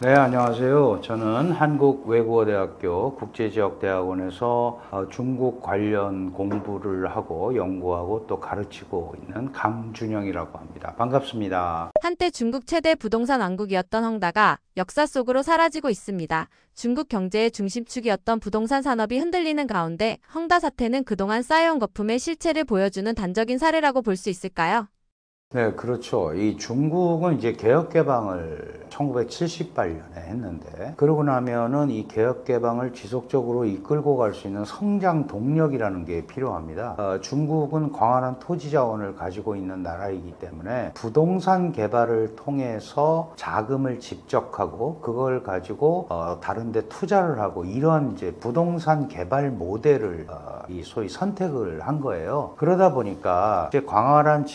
네, 안녕하세요. 저는 한국외국어대학교 국제지역대학원에서 중국 관련 공부를 하고 연구하고 또 가르치고 있는 강준영이라고 합니다. 반갑습니다. 한때 중국 최대 부동산 왕국이었던 헝다가 역사 속으로 사라지고 있습니다. 중국 경제의 중심축이었던 부동산 산업이 흔들리는 가운데 헝다 사태는 그동안 쌓여온 거품의 실체를 보여주는 단적인 사례라고 볼 수 있을까요? 네, 그렇죠. 이 중국은 이제 개혁 개방을 1978년에 했는데, 그러고 나면은 이 개혁 개방을 지속적으로 이끌고 갈 수 있는 성장 동력이라는 게 필요합니다. 중국은 광활한 토지 자원을 가지고 있는 나라이기 때문에 부동산 개발을 통해서 자금을 집적하고 그걸 가지고 다른 데 투자를 하고 이런 이제 부동산 개발 모델을 이 소위 선택을 한 거예요. 그러다 보니까 이제 광활한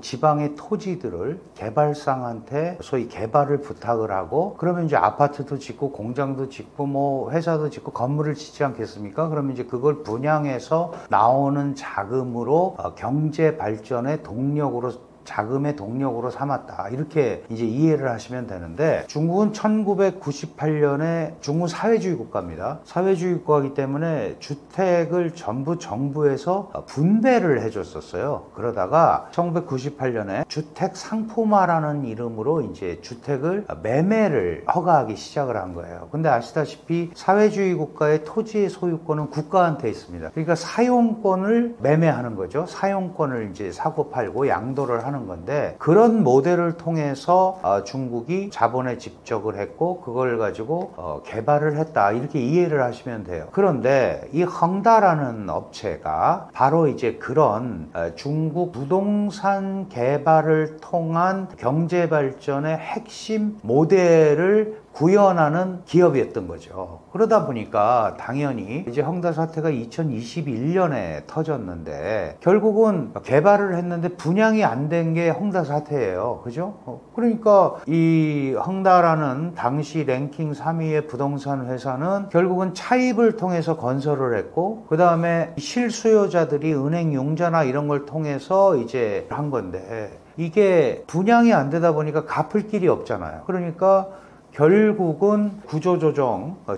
지방의 토지들을 개발상한테 소위 개발을 부탁을 하고, 그러면 이제 아파트도 짓고 공장도 짓고 뭐 회사도 짓고 건물을 짓지 않겠습니까? 그러면 이제 그걸 분양해서 나오는 자금으로 경제 발전의 동력으로, 자금의 동력으로 삼았다, 이렇게 이제 이해를 하시면 되는데, 중국은 1998년에 중국 사회주의 국가입니다. 사회주의 국가이기 때문에 주택을 전부 정부에서 분배를 해줬었어요. 그러다가 1998년에 주택 상품화라는 이름으로 이제 주택을 매매를 허가하기 시작을 한 거예요. 근데 아시다시피 사회주의 국가의 토지의 소유권은 국가한테 있습니다. 그러니까 사용권을 매매하는 거죠. 사용권을 이제 사고 팔고 양도를 하는 건데, 그런 모델을 통해서 중국이 자본에 집적을 했고 그걸 가지고 개발을 했다, 이렇게 이해를 하시면 돼요. 그런데 이 헝다라는 업체가 바로 이제 그런 중국 부동산 개발을 통한 경제 발전의 핵심 모델을 구현하는 기업이었던 거죠. 그러다 보니까 당연히 이제 헝다 사태가 2021년에 터졌는데, 결국은 개발을 했는데 분양이 안 된 게 헝다 사태예요. 그죠? 그러니까 이 헝다라는 당시 랭킹 3위의 부동산 회사는 결국은 차입을 통해서 건설을 했고, 그 다음에 실수요자들이 은행 융자나 이런 걸 통해서 이제 한 건데, 이게 분양이 안 되다 보니까 갚을 길이 없잖아요. 그러니까 결국은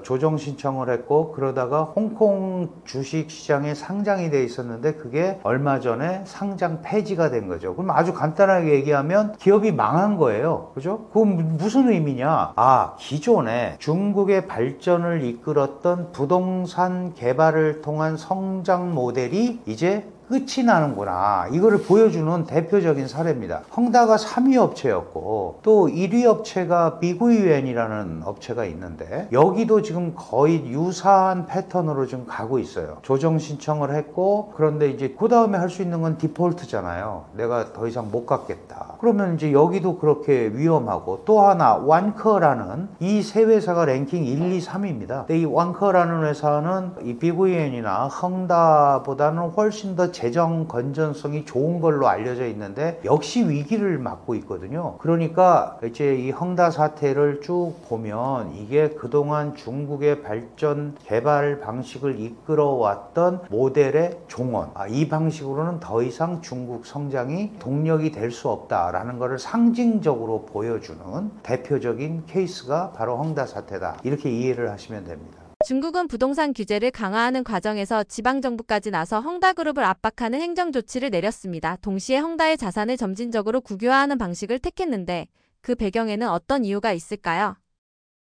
조정 신청을 했고, 그러다가 홍콩 주식시장에 상장이 돼 있었는데 그게 얼마 전에 상장 폐지가 된 거죠. 그럼 아주 간단하게 얘기하면 기업이 망한 거예요. 그죠? 그건 무슨 의미냐? 기존에 중국의 발전을 이끌었던 부동산 개발을 통한 성장 모델이 이제 끝이 나는구나, 이거를 보여주는 대표적인 사례입니다. 헝다가 3위 업체였고, 또 1위 업체가 비구이엔이라는 업체가 있는데, 여기도 지금 거의 유사한 패턴으로 지금 가고 있어요. 조정 신청을 했고, 그런데 이제 그 다음에 할 수 있는 건 디폴트잖아요. 내가 더 이상 못 갚겠다. 그러면 이제 여기도 그렇게 위험하고, 또 하나 완커라는 이 세 회사가 랭킹 1, 2, 3위입니다. 근데 이 완커라는 회사는 이 비구이엔이나 헝다보다는 훨씬 더 재정 건전성이 좋은 걸로 알려져 있는데 역시 위기를 맞고 있거든요. 그러니까 이제 이 헝다 사태를 쭉 보면 이게 그동안 중국의 발전 개발 방식을 이끌어왔던 모델의 종언, 이 방식으로는 더 이상 중국 성장이 동력이 될 수 없다라는 것을 상징적으로 보여주는 대표적인 케이스가 바로 헝다 사태다, 이렇게 이해를 하시면 됩니다. 중국은 부동산 규제를 강화하는 과정에서 지방정부까지 나서 헝다그룹을 압박하는 행정조치를 내렸습니다. 동시에 헝다의 자산을 점진적으로 국유화하는 방식을 택했는데 그 배경에는 어떤 이유가 있을까요?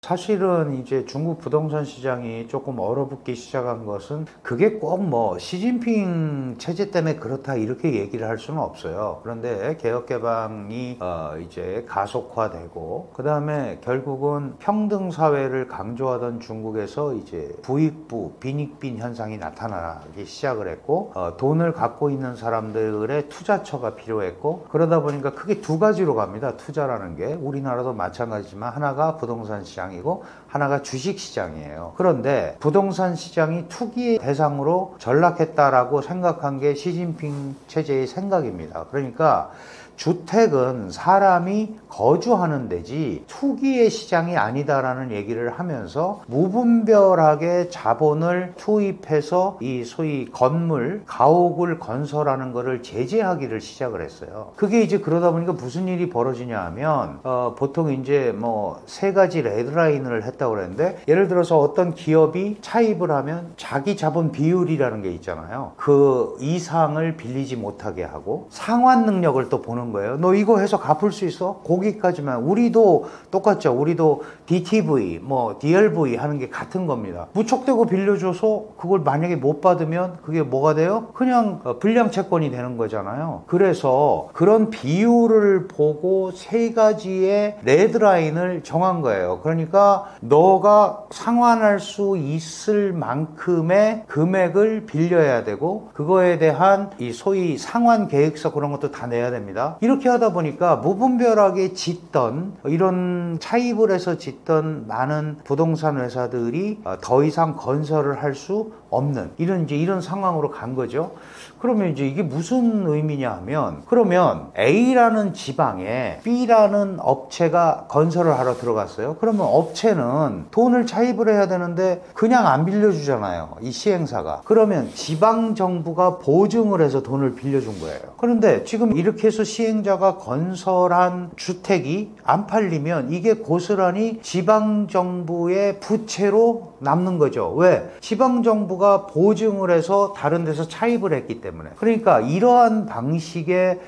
사실은 이제 중국 부동산 시장이 조금 얼어붙기 시작한 것은, 그게 꼭 뭐 시진핑 체제 때문에 그렇다 이렇게 얘기를 할 수는 없어요. 그런데 개혁 개방이 이제 가속화되고, 그 다음에 결국은 평등 사회를 강조하던 중국에서 이제 부익부 빈익빈 현상이 나타나기 시작을 했고, 돈을 갖고 있는 사람들의 투자처가 필요했고, 그러다 보니까 크게 두 가지로 갑니다. 투자라는 게 우리나라도 마찬가지지만, 하나가 부동산 시장, 이고 하나가 주식시장이에요. 그런데 부동산 시장이 투기 대상으로 전락했다라고 생각한 게 시진핑 체제의 생각입니다. 그러니까 주택은 사람이 거주하는 데지 투기의 시장이 아니다라는 얘기를 하면서 무분별하게 자본을 투입해서 이 소위 건물, 가옥을 건설하는 것을 제재하기를 시작을 했어요. 그게 이제 그러다 보니까 무슨 일이 벌어지냐 하면 보통 이제 뭐 세 가지 레드라인을 했다고 그랬는데, 예를 들어서 어떤 기업이 차입을 하면 자기 자본 비율이라는 게 있잖아요. 그 이상을 빌리지 못하게 하고 상환 능력을 또 보는 거예요. 너 이거 해서 갚을 수 있어? 거기까지만. 우리도 똑같죠. 우리도 DTV, 뭐 DLV 하는 게 같은 겁니다. 무턱대고 빌려줘서 그걸 만약에 못 받으면 그게 뭐가 돼요? 그냥 불량 채권이 되는 거잖아요. 그래서 그런 비율을 보고 세 가지의 레드라인을 정한 거예요. 그러니까 너가 상환할 수 있을 만큼의 금액을 빌려야 되고, 그거에 대한 이 소위 상환 계획서 그런 것도 다 내야 됩니다. 이렇게 하다 보니까 무분별하게 짓던, 이런 차입을 해서 짓던 많은 부동산 회사들이 더 이상 건설을 할 수 없는 이런 상황으로 간 거죠. 그러면 이제 이게 무슨 의미냐 하면, 그러면 A라는 지방에 B라는 업체가 건설을 하러 들어갔어요. 그러면 업체는 돈을 차입을 해야 되는데 그냥 안 빌려주잖아요, 이 시행사가. 그러면 지방정부가 보증을 해서 돈을 빌려준 거예요. 그런데 지금 이렇게 해서 시행자가 건설한 주택이 안 팔리면 이게 고스란히 지방정부의 부채로 남는 거죠. 왜? 지방정부가 보증을 해서 다른 데서 차입을 했기 때문에. 그러니까 이러한 방식의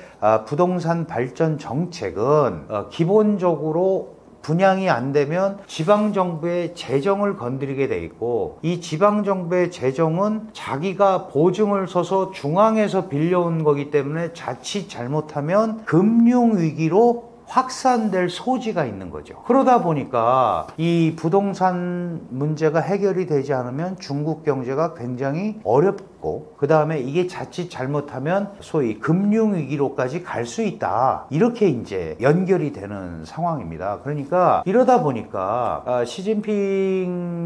부동산 발전 정책은 기본적으로 분양이 안 되면 지방정부의 재정을 건드리게 돼 있고, 이 지방정부의 재정은 자기가 보증을 서서 중앙에서 빌려온 거기 때문에 자칫 잘못하면 금융위기로 확산될 소지가 있는 거죠. 그러다 보니까 이 부동산 문제가 해결이 되지 않으면 중국 경제가 굉장히 어렵고, 그 다음에 이게 자칫 잘못하면 소위 금융위기로까지 갈 수 있다. 이렇게 이제 연결이 되는 상황입니다. 그러니까 이러다 보니까 시진핑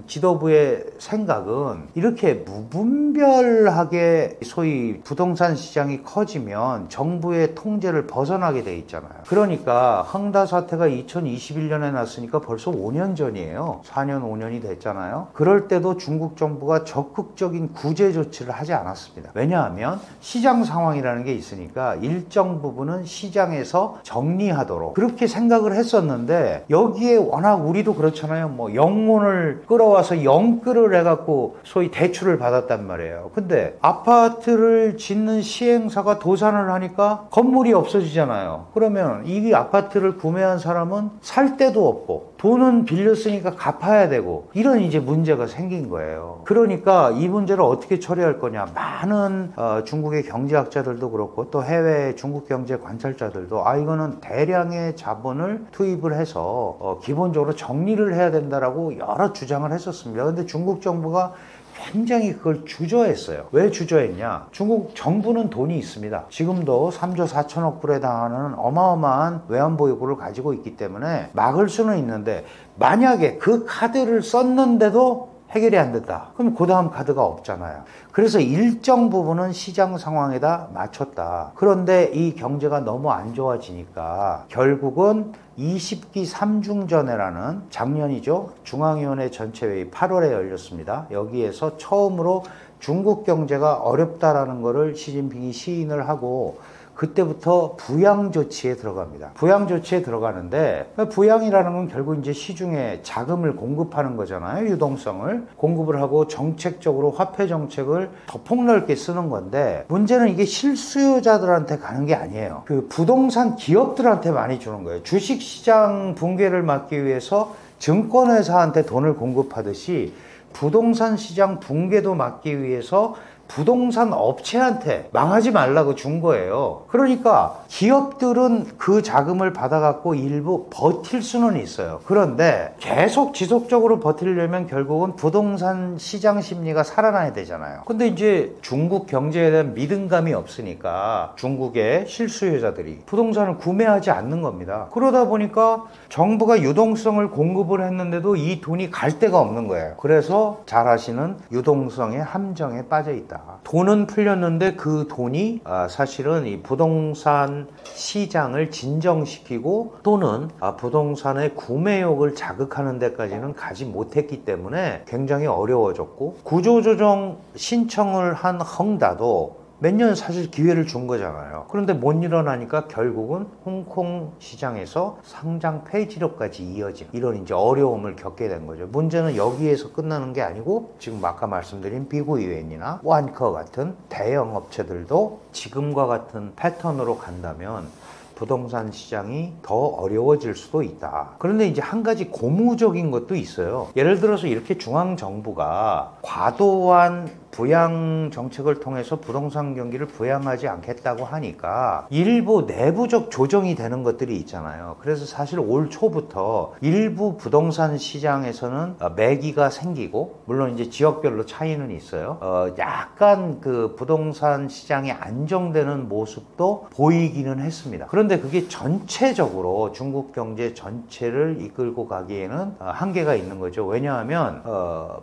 지도부의 생각은 이렇게 무분별하게 소위 부동산 시장이 커지면 정부의 통제를 벗어나게 돼 있잖아요. 그러니까 헝다 사태가 2021년에 났으니까 벌써 5년 전이에요. 4년, 5년이 됐잖아요. 그럴 때도 중국 정부가 적극적인 구제 조치를 하지 않았습니다. 왜냐하면 시장 상황이라는 게 있으니까 일정 부분은 시장에서 정리하도록 그렇게 생각을 했었는데, 여기에 워낙 우리도 그렇잖아요. 뭐 영혼을 끌어와서 영끌을 해갖고 소위 대출을 받았단 말이에요. 근데 아파트를 짓는 시행사가 도산을 하니까 건물이 없어지잖아요. 그러면 이 아파트를 구매한 사람은 살 데도 없고 돈은 빌렸으니까 갚아야 되고, 이런 이제 문제가 생긴 거예요. 그러니까 이 문제를 어떻게 처리할 거냐. 많은 중국의 경제학자들도 그렇고 또 해외 중국 경제 관찰자들도 이거는 대량의 자본을 투입을 해서 기본적으로 정리를 해야 된다라고 여러 주장을 했었습니다. 근데 중국 정부가 굉장히 그걸 주저했어요. 왜 주저했냐? 중국 정부는 돈이 있습니다. 지금도 3조 4천억 불에 달하는 어마어마한 외환보유고를 가지고 있기 때문에 막을 수는 있는데, 만약에 그 카드를 썼는데도 해결이 안 됐다. 그럼 그 다음 카드가 없잖아요. 그래서 일정 부분은 시장 상황에다 맞췄다. 그런데 이 경제가 너무 안 좋아지니까 결국은 20기 3중전회라는, 작년이죠, 중앙위원회 전체회의 8월에 열렸습니다. 여기에서 처음으로 중국 경제가 어렵다라는 것을 시진핑이 시인을 하고, 그때부터 부양 조치에 들어갑니다. 부양 조치에 들어가는데, 부양이라는 건 결국 이제 시중에 자금을 공급하는 거잖아요. 유동성을 공급을 하고 정책적으로 화폐 정책을 더 폭넓게 쓰는 건데, 문제는 이게 실수요자들한테 가는 게 아니에요. 그 부동산 기업들한테 많이 주는 거예요. 주식시장 붕괴를 막기 위해서 증권회사한테 돈을 공급하듯이 부동산 시장 붕괴도 막기 위해서 부동산 업체한테 망하지 말라고 준 거예요. 그러니까 기업들은 그 자금을 받아갖고 일부 버틸 수는 있어요. 그런데 계속 지속적으로 버티려면 결국은 부동산 시장 심리가 살아나야 되잖아요. 근데 이제 중국 경제에 대한 믿음감이 없으니까 중국의 실수요자들이 부동산을 구매하지 않는 겁니다. 그러다 보니까 정부가 유동성을 공급을 했는데도 이 돈이 갈 데가 없는 거예요. 그래서 잘 아시는 유동성의 함정에 빠져 있다. 돈은 풀렸는데 그 돈이 사실은 이 부동산 시장을 진정시키고 또는 부동산의 구매욕을 자극하는 데까지는 가지 못했기 때문에 굉장히 어려워졌고, 구조조정 신청을 한 헝다도 몇 년 사실 기회를 준 거잖아요. 그런데 못 일어나니까 결국은 홍콩 시장에서 상장 폐지로까지 이어진 이런 이제 어려움을 겪게 된 거죠. 문제는 여기에서 끝나는 게 아니고 지금 아까 말씀드린 비구이웬이나 완커 같은 대형 업체들도 지금과 같은 패턴으로 간다면 부동산 시장이 더 어려워질 수도 있다. 그런데 이제 한 가지 고무적인 것도 있어요. 예를 들어서 이렇게 중앙정부가 과도한 부양 정책을 통해서 부동산 경기를 부양하지 않겠다고 하니까 일부 내부적 조정이 되는 것들이 있잖아요. 그래서 사실 올 초부터 일부 부동산 시장에서는 매기가 생기고, 물론 이제 지역별로 차이는 있어요. 약간 그 부동산 시장이 안정되는 모습도 보이기는 했습니다. 그런데 그게 전체적으로 중국 경제 전체를 이끌고 가기에는 한계가 있는 거죠. 왜냐하면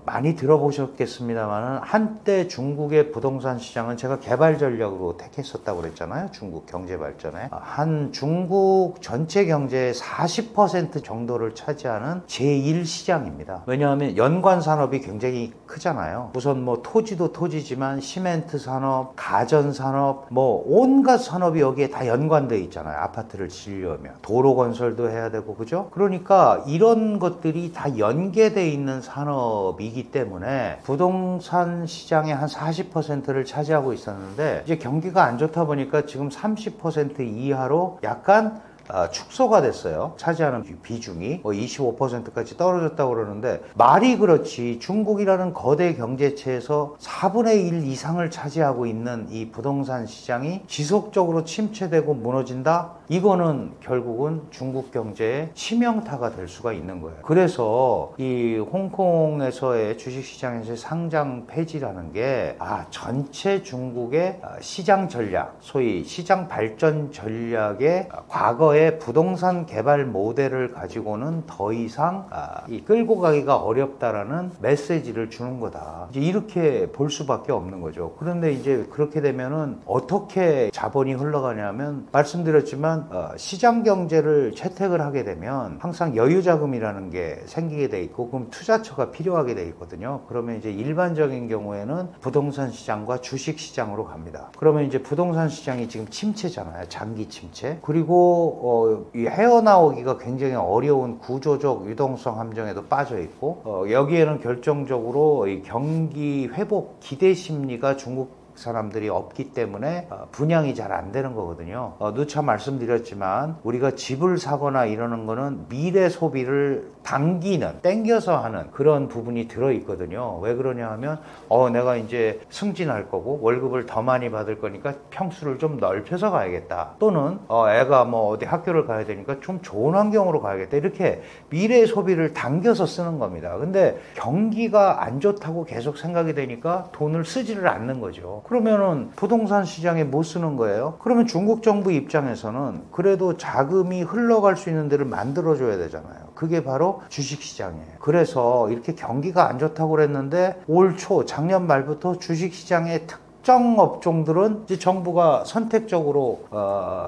많이 들어보셨겠습니다만 한때 중국의 부동산 시장은 제가 개발 전략으로 택했었다고 그랬잖아요. 중국 경제 발전에 한 중국 전체 경제의 40% 정도를 차지하는 제1시장입니다. 왜냐하면 연관 산업이 굉장히 크잖아요. 우선 뭐 토지도 토지지만 시멘트 산업, 가전 산업, 뭐 온갖 산업이 여기에 다 연관되어 있잖아요. 아파트를 지으려면 도로 건설도 해야 되고, 그죠? 그러니까 이런 것들이 다 연계되어 있는 산업이기 때문에 부동산 시장의 한 40%를 차지하고 있었는데, 이제 경기가 안 좋다 보니까 지금 30% 이하로 약간 축소가 됐어요. 차지하는 비중이 25%까지 떨어졌다고 그러는데, 말이 그렇지 중국이라는 거대 경제체에서 4분의 1 이상을 차지하고 있는 이 부동산 시장이 지속적으로 침체되고 무너진다? 이거는 결국은 중국 경제의 치명타가 될 수가 있는 거예요. 그래서 이 홍콩에서의 주식시장에서의 상장 폐지라는 게 전체 중국의 시장 전략, 소위 시장 발전 전략의 과거의 부동산 개발 모델을 가지고는 더 이상 이 끌고 가기가 어렵다라는 메시지를 주는 거다. 이제 이렇게 볼 수밖에 없는 거죠. 그런데 이제 그렇게 되면은 어떻게 자본이 흘러가냐면, 말씀드렸지만 시장 경제를 채택을 하게 되면 항상 여유 자금이라는 게 생기게 돼 있고, 그럼 투자처가 필요하게 돼 있거든요. 그러면 이제 일반적인 경우에는 부동산 시장과 주식 시장으로 갑니다. 그러면 이제 부동산 시장이 지금 침체잖아요. 장기 침체. 그리고 이 헤어나오기가 굉장히 어려운 구조적 유동성 함정에도 빠져 있고, 여기에는 결정적으로 이 경기 회복 기대 심리가 중국 사람들이 없기 때문에 분양이 잘 안 되는 거거든요. 누차 말씀드렸지만 우리가 집을 사거나 이러는 거는 미래 소비를 당기는, 땡겨서 하는 그런 부분이 들어있거든요. 왜 그러냐 하면 내가 이제 승진할 거고 월급을 더 많이 받을 거니까 평수를 좀 넓혀서 가야겠다. 또는 애가 뭐 어디 학교를 가야 되니까 좀 좋은 환경으로 가야겠다. 이렇게 미래 소비를 당겨서 쓰는 겁니다. 근데 경기가 안 좋다고 계속 생각이 되니까 돈을 쓰지를 않는 거죠. 그러면은 부동산 시장에 못 쓰는 거예요. 그러면 중국 정부 입장에서는 그래도 자금이 흘러갈 수 있는 데를 만들어줘야 되잖아요. 그게 바로 주식시장이에요. 그래서 이렇게 경기가 안 좋다고 그랬는데 올 초, 작년 말부터 주식시장의 특정 업종들은 이제 정부가 선택적으로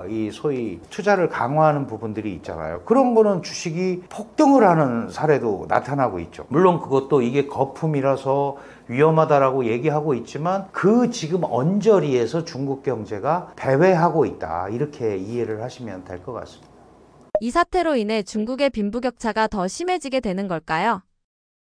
이 소위 투자를 강화하는 부분들이 있잖아요. 그런 거는 주식이 폭등을 하는 사례도 나타나고 있죠. 물론 그것도 이게 거품이라서 위험하다라고 얘기하고 있지만 그 지금 언저리에서 중국 경제가 배회하고 있다. 이렇게 이해를 하시면 될 것 같습니다. 이 사태로 인해 중국의 빈부격차가 더 심해지게 되는 걸까요?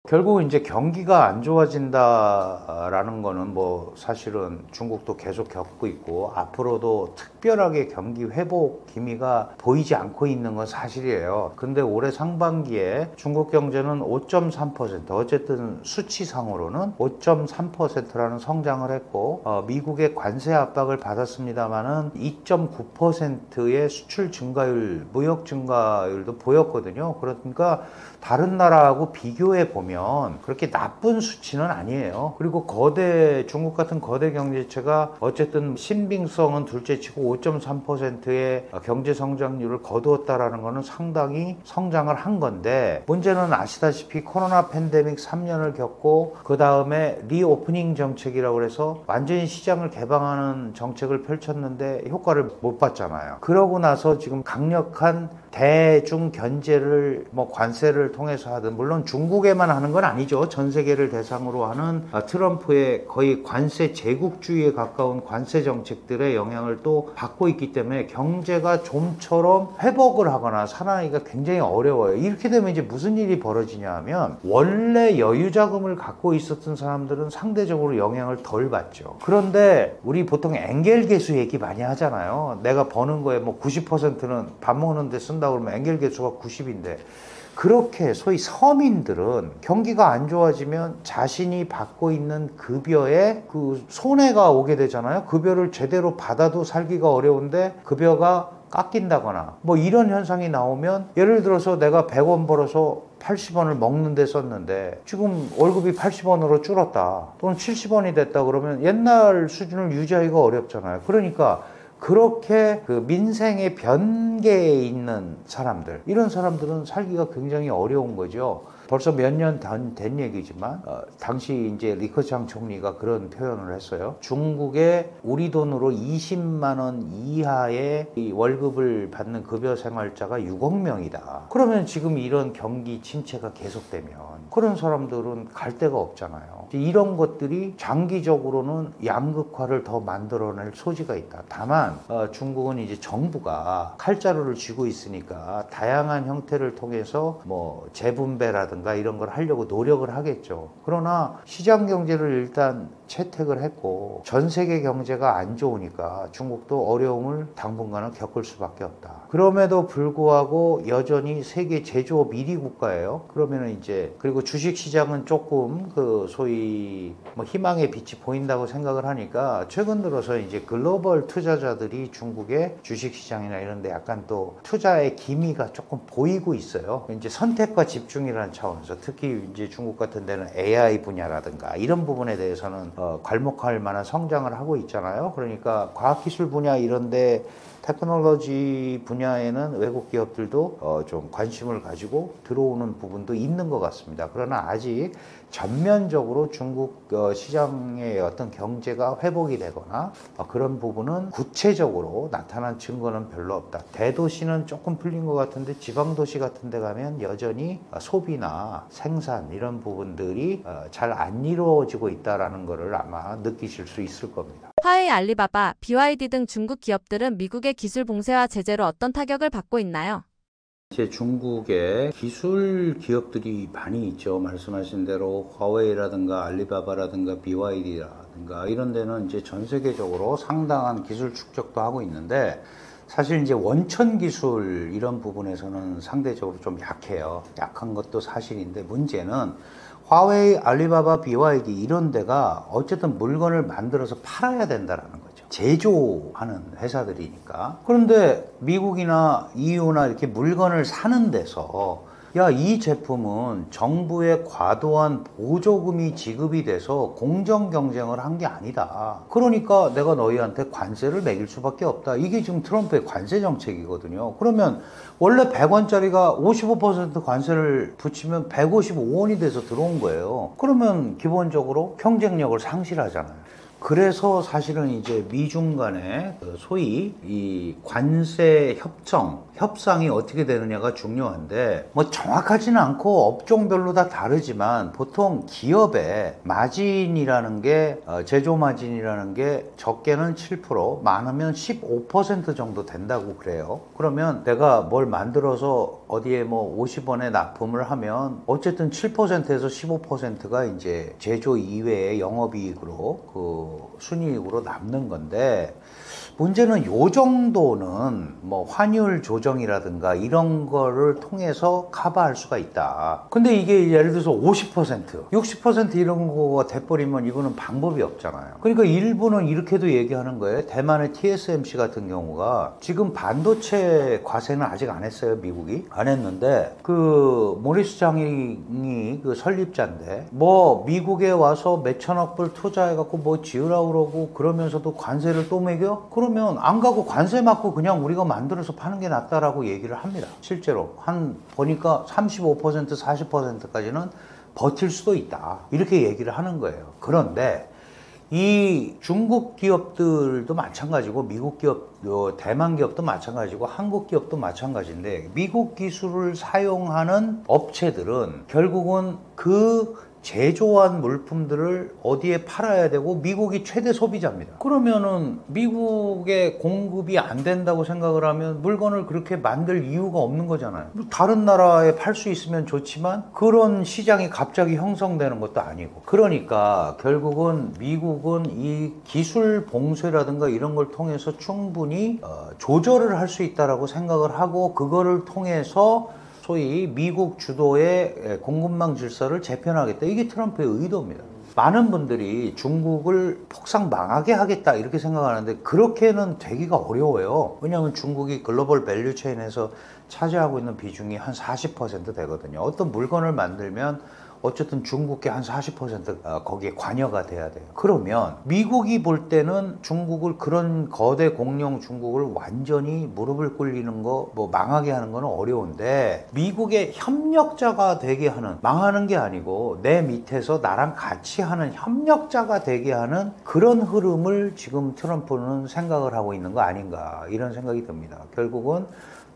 결국 이제 경기가 안 좋아진다라는 거는 뭐 사실은 중국도 계속 겪고 있고 앞으로도 특별하게 경기 회복 기미가 보이지 않고 있는 건 사실이에요. 근데 올해 상반기에 중국 경제는 5.3%, 어쨌든 수치상으로는 5.3%라는 성장을 했고 미국의 관세 압박을 받았습니다만은 2.9%의 수출 증가율, 무역 증가율도 보였거든요. 그러니까 다른 나라하고 비교해 보면 보면 그렇게 나쁜 수치는 아니에요. 그리고 중국 같은 거대 경제체가 어쨌든 신빙성은 둘째치고 5.3%의 경제 성장률을 거두었다라는 것은 상당히 성장을 한 건데, 문제는 아시다시피 코로나 팬데믹 3년을 겪고 그 다음에 리오프닝 정책이라고 해서 완전히 시장을 개방하는 정책을 펼쳤는데 효과를 못 봤잖아요. 그러고 나서 지금 강력한 대중 견제를 관세를 통해서 하든, 물론 중국에만 하는 건 아니죠. 전 세계를 대상으로 하는 트럼프의 거의 관세 제국주의에 가까운 관세 정책들의 영향을 또 받고 있기 때문에 경제가 좀처럼 회복을 하거나 살아나기가 굉장히 어려워요. 이렇게 되면 이제 무슨 일이 벌어지냐 하면, 원래 여유 자금을 갖고 있었던 사람들은 상대적으로 영향을 덜 받죠. 그런데 우리 보통 엔겔 계수 얘기 많이 하잖아요. 내가 버는 거에 90%는 밥 먹는 데 쓴다고 그러면 엔겔 계수가 90인데, 그렇게 소위 서민들은 경기가 안 좋아지면 자신이 받고 있는 급여에 그 손해가 오게 되잖아요. 급여를 제대로 받아도 살기가 어려운데 급여가 깎인다거나 이런 현상이 나오면, 예를 들어서 내가 100원 벌어서 80원을 먹는 데 썼는데 지금 월급이 80원으로 줄었다, 또는 70원이 됐다 그러면 옛날 수준을 유지하기가 어렵잖아요. 그러니까 그렇게 그 민생의 변계에 있는 사람들, 이런 사람들은 살기가 굉장히 어려운 거죠. 벌써 몇 년 된 얘기지만 당시 이제 리커창 총리가 그런 표현을 했어요. 중국에 우리 돈으로 20만 원 이하의 이 월급을 받는 급여 생활자가 6억 명이다. 그러면 지금 이런 경기 침체가 계속되면 그런 사람들은 갈 데가 없잖아요. 이런 것들이 장기적으로는 양극화를 더 만들어낼 소지가 있다. 다만 중국은 이제 정부가 칼자루를 쥐고 있으니까 다양한 형태를 통해서 재분배라든가 이런 걸 하려고 노력을 하겠죠. 그러나 시장 경제를 일단 채택을 했고 전 세계 경제가 안 좋으니까 중국도 어려움을 당분간은 겪을 수밖에 없다. 그럼에도 불구하고 여전히 세계 제조업 1위 국가예요. 그러면은 이제, 그리고 주식 시장은 조금 그 소위 희망의 빛이 보인다고 생각을 하니까 최근 들어서 이제 글로벌 투자자들이 중국의 주식 시장이나 이런 데 약간 또 투자의 기미가 조금 보이고 있어요. 이제 선택과 집중이라는 차원에서, 특히 이제 중국 같은 데는 AI 분야라든가 이런 부분에 대해서는 괄목할 만한 성장을 하고 있잖아요. 그러니까 과학기술 분야 이런데, 테크놀로지 분야에는 외국 기업들도 좀 관심을 가지고 들어오는 부분도 있는 것 같습니다. 그러나 아직 전면적으로 중국 시장의 어떤 경제가 회복이 되거나 그런 부분은 구체적으로 나타난 증거는 별로 없다. 대도시는 조금 풀린 것 같은데 지방도시 같은 데 가면 여전히 소비나 생산 이런 부분들이 잘 안 이루어지고 있다는 것을 아마 느끼실 수 있을 겁니다. 화웨이, 알리바바, BYD 등 중국 기업들은 미국의 기술 봉쇄와 제재로 어떤 타격을 받고 있나요? 이제 중국에 기술 기업들이 많이 있죠. 말씀하신 대로 화웨이라든가 알리바바라든가 BYD라든가 이런 데는 이제 전 세계적으로 상당한 기술 축적도 하고 있는데, 사실 이제 원천 기술 이런 부분에서는 상대적으로 좀 약해요. 약한 것도 사실인데, 문제는 화웨이, 알리바바, BYD 이런 데가 어쨌든 물건을 만들어서 팔아야 된다라는 거죠. 제조하는 회사들이니까. 그런데 미국이나 EU나 이렇게 물건을 사는 데서, 야, 이 제품은 정부의 과도한 보조금이 지급이 돼서 공정 경쟁을 한 게 아니다. 그러니까 내가 너희한테 관세를 매길 수밖에 없다. 이게 지금 트럼프의 관세 정책이거든요. 그러면 원래 100원짜리가 55% 관세를 붙이면 155원이 돼서 들어온 거예요. 그러면 기본적으로 경쟁력을 상실하잖아요. 그래서 사실은 이제 미중 간의 소위 이 관세 협상이 어떻게 되느냐가 중요한데, 정확하지는 않고 업종별로 다 다르지만 보통 기업의 마진이라는 게, 제조 마진이라는 게 적게는 7%, 많으면 15% 정도 된다고 그래요. 그러면 내가 뭘 만들어서 어디에 50원에 납품을 하면 어쨌든 7%에서 15%가 이제 제조 이외의 영업이익으로 순이익으로 남는 건데, 문제는 요 정도는 뭐 환율 조정이라든가 이런 거를 통해서 커버할 수가 있다. 근데 이게 예를 들어서 50%, 60% 이런 거가 돼버리면 이거는 방법이 없잖아요. 그러니까 일부는 이렇게도 얘기하는 거예요. 대만의 TSMC 같은 경우가 지금 반도체 과세는 아직 안 했어요. 미국이 안 했는데 그 모리스 장이 그 설립자인데 뭐 미국에 와서 몇천억 불 투자해갖고 뭐 지으라고 그러고 그러면서도 관세를 또 매겨? 그러면 안 가고 관세 맞고 그냥 우리가 만들어서 파는 게 낫다라고 얘기를 합니다. 실제로 한 보니까 35% 40%까지는 버틸 수도 있다. 이렇게 얘기를 하는 거예요. 그런데 이 중국 기업들도 마찬가지고 미국 기업, 대만 기업도 마찬가지고 한국 기업도 마찬가지인데 미국 기술을 사용하는 업체들은 결국은 그 제조한 물품들을 어디에 팔아야 되고 미국이 최대 소비자입니다. 그러면은 미국의 공급이 안 된다고 생각을 하면 물건을 그렇게 만들 이유가 없는 거잖아요. 다른 나라에 팔 수 있으면 좋지만 그런 시장이 갑자기 형성되는 것도 아니고 그러니까 결국은 미국은 이 기술 봉쇄라든가 이런 걸 통해서 충분히 조절을 할 수 있다라고 생각을 하고 그거를 통해서 소위 미국 주도의 공급망 질서를 재편하겠다. 이게 트럼프의 의도입니다. 많은 분들이 중국을 폭삭 망하게 하겠다 이렇게 생각하는데 그렇게는 되기가 어려워요. 왜냐하면 중국이 글로벌 밸류 체인에서 차지하고 있는 비중이 한 40% 되거든요. 어떤 물건을 만들면 어쨌든 중국계 한 40% 거기에 관여가 돼야 돼요. 그러면 미국이 볼 때는 중국을 그런 거대 공룡 중국을 완전히 무릎을 꿇리는 거 뭐 망하게 하는 건 어려운데 미국의 협력자가 되게 하는 망하는 게 아니고 내 밑에서 나랑 같이 하는 협력자가 되게 하는 그런 흐름을 지금 트럼프는 생각을 하고 있는 거 아닌가 이런 생각이 듭니다. 결국은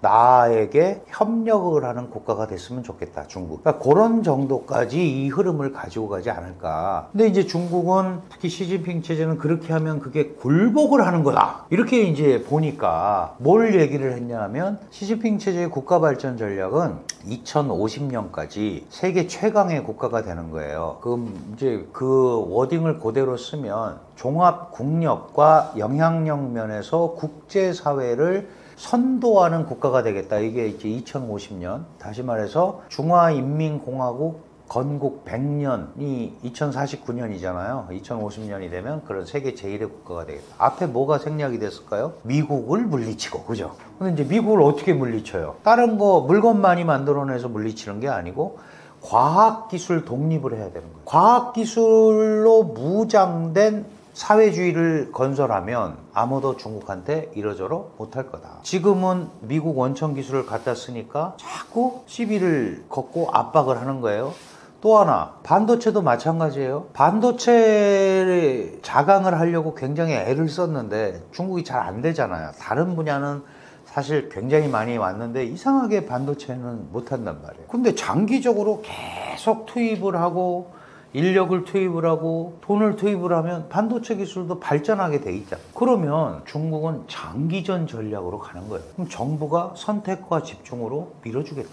나에게 협력을 하는 국가가 됐으면 좋겠다, 중국. 그러니까 그런 정도까지 이 흐름을 가지고 가지 않을까. 근데 이제 중국은 특히 시진핑 체제는 그렇게 하면 그게 굴복을 하는 거다. 이렇게 이제 보니까 뭘 얘기를 했냐 하면 시진핑 체제의 국가 발전 전략은 2050년까지 세계 최강의 국가가 되는 거예요. 그럼 이제 그 워딩을 그대로 쓰면 종합 국력과 영향력 면에서 국제사회를 선도하는 국가가 되겠다. 이게 이제 2050년. 다시 말해서 중화인민공화국 건국 100년이 2049년이잖아요. 2050년이 되면 그런 세계 제1의 국가가 되겠다. 앞에 뭐가 생략이 됐을까요? 미국을 물리치고, 그죠? 근데 이제 미국을 어떻게 물리쳐요? 다른 거 물건 많이 만들어내서 물리치는 게 아니고 과학기술 독립을 해야 되는 거예요. 과학기술로 무장된 사회주의를 건설하면 아무도 중국한테 이러저러 못할 거다. 지금은 미국 원천 기술을 갖다 쓰니까 자꾸 시비를 걷고 압박을 하는 거예요. 또 하나, 반도체도 마찬가지예요. 반도체를 자강을 하려고 굉장히 애를 썼는데 중국이 잘 안 되잖아요. 다른 분야는 사실 굉장히 많이 왔는데 이상하게 반도체는 못한단 말이에요. 근데 장기적으로 계속 투입을 하고 인력을 투입을 하고 돈을 투입을 하면 반도체 기술도 발전하게 돼 있다. 그러면 중국은 장기전 전략으로 가는 거예요. 그럼 정부가 선택과 집중으로 밀어주겠다.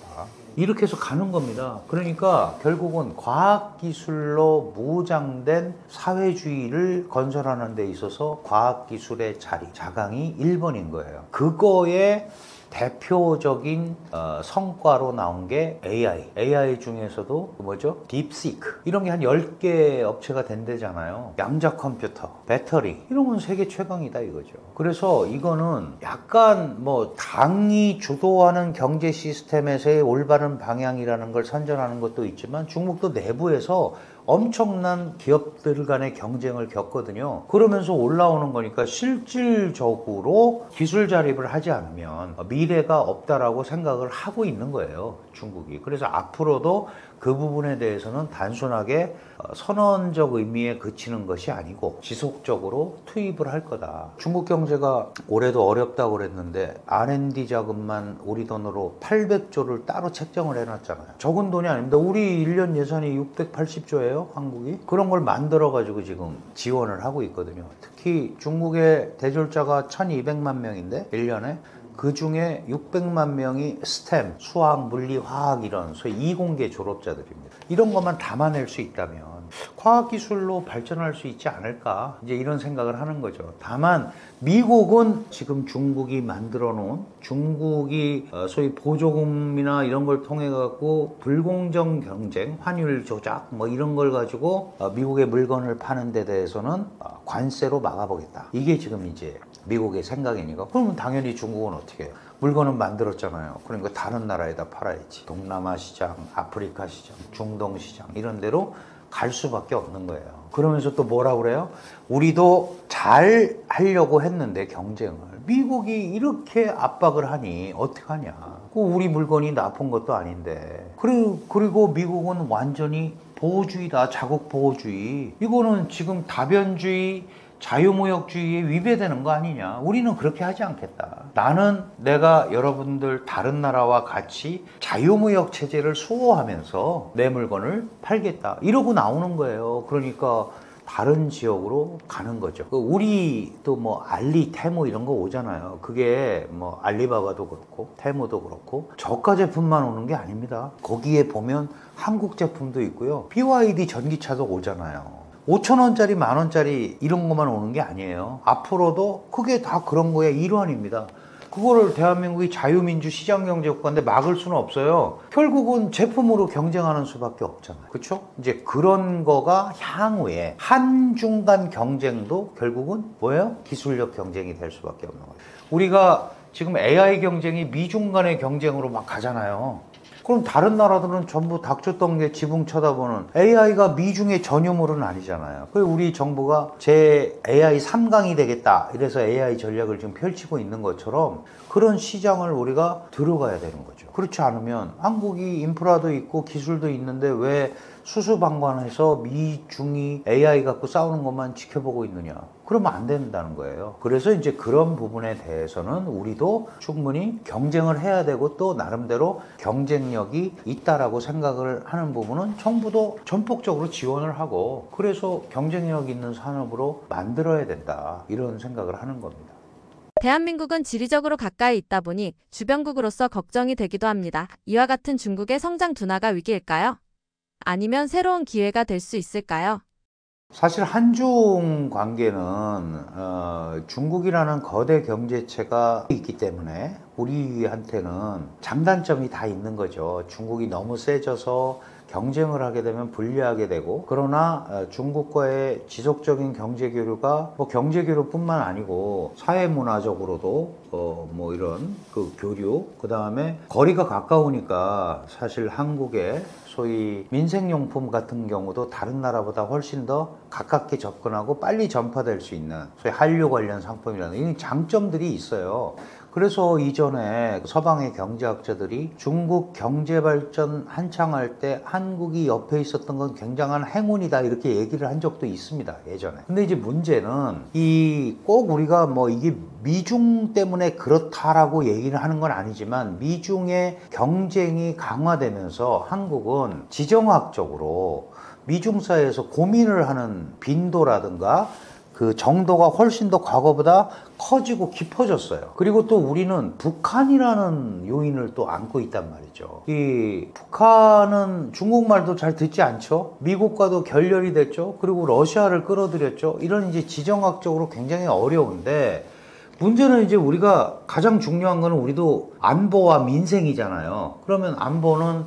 이렇게 해서 가는 겁니다. 그러니까 결국은 과학기술로 무장된 사회주의를 건설하는 데 있어서 과학기술의 자리, 자강이 1번인 거예요. 그거에 대표적인 성과로 나온 게 AI 중에서도 뭐죠? 딥시크 이런 게 한 10개 업체가 된대잖아요. 양자 컴퓨터, 배터리 이런 건 세계 최강이다 이거죠. 그래서 이거는 약간 뭐 당이 주도하는 경제 시스템에서의 올바른 방향이라는 걸 선전하는 것도 있지만 중국도 내부에서 엄청난 기업들 간의 경쟁을 겪거든요. 그러면서 올라오는 거니까 실질적으로 기술 자립을 하지 않으면 미래가 없다라고 생각을 하고 있는 거예요, 중국이. 그래서 앞으로도 그 부분에 대해서는 단순하게 선언적 의미에 그치는 것이 아니고 지속적으로 투입을 할 거다. 중국 경제가 올해도 어렵다고 그랬는데 R&D 자금만 우리 돈으로 800조를 따로 책정을 해놨잖아요. 적은 돈이 아닙니다. 우리 1년 예산이 680조예요, 한국이. 그런 걸 만들어가지고 지금 지원을 하고 있거든요. 특히 중국의 대졸자가 1200만 명인데 1년에 그 중에 600만 명이 스템, 수학, 물리, 화학 이런 소위 이공계 졸업자들입니다. 이런 것만 담아낼 수 있다면 과학기술로 발전할 수 있지 않을까 이제 이런 생각을 하는 거죠. 다만 미국은 지금 중국이 만들어 놓은 중국이 소위 보조금이나 이런 걸 통해 갖고 불공정 경쟁, 환율 조작 뭐 이런 걸 가지고 미국의 물건을 파는 데 대해서는 관세로 막아보겠다. 이게 지금 이제 미국의 생각이니까. 그러면 당연히 중국은 어떻게 해요? 물건은 만들었잖아요. 그러니까 다른 나라에다 팔아야지. 동남아 시장, 아프리카 시장, 중동 시장 이런 데로 갈 수밖에 없는 거예요. 그러면서 또 뭐라 그래요? 우리도 잘 하려고 했는데 경쟁을 미국이 이렇게 압박을 하니 어떡하냐. 우리 물건이 나쁜 것도 아닌데. 그리고 미국은 완전히 보호주의다. 자국 보호주의. 이거는 지금 다변주의 자유무역주의에 위배되는 거 아니냐. 우리는 그렇게 하지 않겠다. 나는 내가 여러분들 다른 나라와 같이 자유무역 체제를 수호하면서 내 물건을 팔겠다. 이러고 나오는 거예요. 그러니까 다른 지역으로 가는 거죠. 우리도 뭐 알리, 테무 이런 거 오잖아요. 그게 뭐 알리바바도 그렇고 테무도 그렇고 저가 제품만 오는 게 아닙니다. 거기에 보면 한국 제품도 있고요. BYD 전기차도 오잖아요. 5,000원짜리, 만원짜리 이런 것만 오는 게 아니에요. 앞으로도 그게 다 그런 거의 일환입니다. 그거를 대한민국이 자유민주 시장경제국가인데 막을 수는 없어요. 결국은 제품으로 경쟁하는 수밖에 없잖아요. 그렇죠? 이제 그런 거가 향후에 한중 간 경쟁도 결국은 뭐예요? 기술력 경쟁이 될 수밖에 없는 거예요. 우리가 지금 AI 경쟁이 미중 간의 경쟁으로 막 가잖아요. 그럼 다른 나라들은 전부 닥쳤던 게 지붕 쳐다보는 AI가 미중의 전유물은 아니잖아요. 그래서 우리 정부가 제 AI 3강이 되겠다. 이래서 AI 전략을 지금 펼치고 있는 것처럼 그런 시장을 우리가 들어가야 되는 거죠. 그렇지 않으면 한국이 인프라도 있고 기술도 있는데 왜 수수방관해서 미중이 AI 갖고 싸우는 것만 지켜보고 있느냐. 그러면 안 된다는 거예요. 그래서 이제 그런 부분에 대해서는 우리도 충분히 경쟁을 해야 되고 또 나름대로 경쟁력이 있다라고 생각을 하는 부분은 정부도 전폭적으로 지원을 하고 그래서 경쟁력 있는 산업으로 만들어야 된다. 이런 생각을 하는 겁니다. 대한민국은 지리적으로 가까이 있다 보니 주변국으로서 걱정이 되기도 합니다. 이와 같은 중국의 성장 둔화가 위기일까요? 아니면 새로운 기회가 될 수 있을까요? 사실 한중 관계는 중국이라는 거대 경제체가 있기 때문에 우리한테는 장단점이 다 있는 거죠. 중국이 너무 세져서 경쟁을 하게 되면 불리하게 되고 그러나 중국과의 지속적인 경제 교류가 뭐 경제 교류뿐만 아니고 사회 문화적으로도 뭐 이런 그 교류 그다음에 거리가 가까우니까 사실 한국의 소위 민생용품 같은 경우도 다른 나라보다 훨씬 더 가깝게 접근하고 빨리 전파될 수 있는 소위 한류 관련 상품이라는 이런 장점들이 있어요. 그래서 이전에 서방의 경제학자들이 중국 경제 발전 한창 할 때 한국이 옆에 있었던 건 굉장한 행운이다 이렇게 얘기를 한 적도 있습니다. 예전에. 근데 이제 문제는 꼭 우리가 뭐 이게 미중 때문에 그렇다라고 얘기를 하는 건 아니지만 미중의 경쟁이 강화되면서 한국은 지정학적으로 미중 사이에서 고민을 하는 빈도라든가 그 정도가 훨씬 더 과거보다 커지고 깊어졌어요. 그리고 또 우리는 북한이라는 요인을 또 안고 있단 말이죠. 이 북한은 중국말도 잘 듣지 않죠. 미국과도 결렬이 됐죠. 그리고 러시아를 끌어들였죠. 이런 이제 지정학적으로 굉장히 어려운데 문제는 이제 우리가 가장 중요한 거는 우리도 안보와 민생이잖아요. 그러면 안보는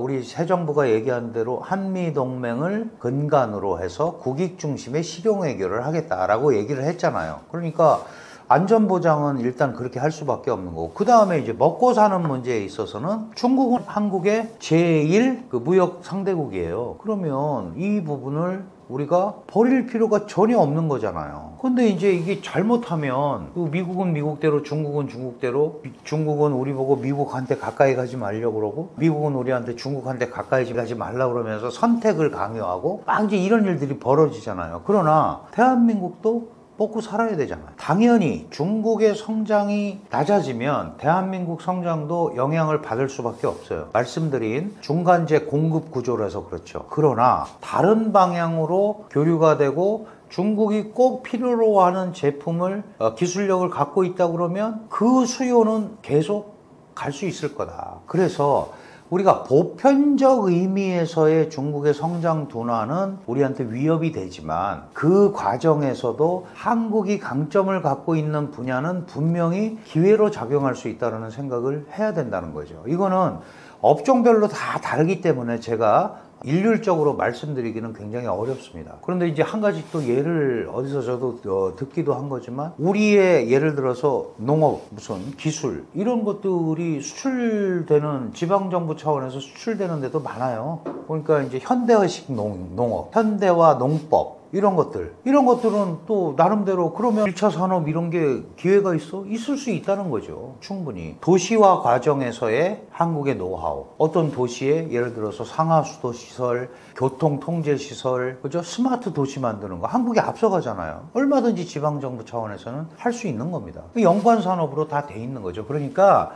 우리 새 정부가 얘기한 대로 한미동맹을 근간으로 해서 국익 중심의 실용외교를 하겠다라고 얘기를 했잖아요. 그러니까 안전보장은 일단 그렇게 할 수밖에 없는 거고 그 다음에 이제 먹고 사는 문제에 있어서는 중국은 한국의 제1 그 무역 상대국이에요. 그러면 이 부분을 우리가 버릴 필요가 전혀 없는 거잖아요. 근데 이제 이게 잘못하면 미국은 미국대로 중국은 중국대로 중국은 우리 보고 미국한테 가까이 가지 말려고 그러고 미국은 우리한테 중국한테 가까이 가지 말라고 그러면서 선택을 강요하고 막 이제 이런 일들이 벌어지잖아요. 그러나 대한민국도 먹고 살아야 되잖아요. 당연히 중국의 성장이 낮아지면 대한민국 성장도 영향을 받을 수밖에 없어요. 말씀드린 중간재 공급 구조라서 그렇죠. 그러나 다른 방향으로 교류가 되고 중국이 꼭 필요로 하는 제품을 기술력을 갖고 있다 그러면 그 수요는 계속 갈 수 있을 거다. 그래서 우리가 보편적 의미에서의 중국의 성장 둔화는 우리한테 위협이 되지만 그 과정에서도 한국이 강점을 갖고 있는 분야는 분명히 기회로 작용할 수 있다는 생각을 해야 된다는 거죠. 이거는 업종별로 다 다르기 때문에 제가 일률적으로 말씀드리기는 굉장히 어렵습니다. 그런데 이제 한 가지 또 예를 어디서 저도 듣기도 한 거지만 우리의 예를 들어서 농업, 무슨 기술 이런 것들이 수출되는 지방정부 차원에서 수출되는 데도 많아요. 그러니까 이제 현대화식 농업, 현대화 농법 이런 것들은 또 나름대로 그러면 1차 산업 이런 게 기회가 있을 수 있다는 거죠. 충분히. 도시화 과정에서의 한국의 노하우. 어떤 도시에 예를 들어서 상하수도 시설, 교통 통제 시설, 그죠? 스마트 도시 만드는 거. 한국이 앞서가잖아요. 얼마든지 지방정부 차원에서는 할 수 있는 겁니다. 연관 산업으로 다 돼 있는 거죠. 그러니까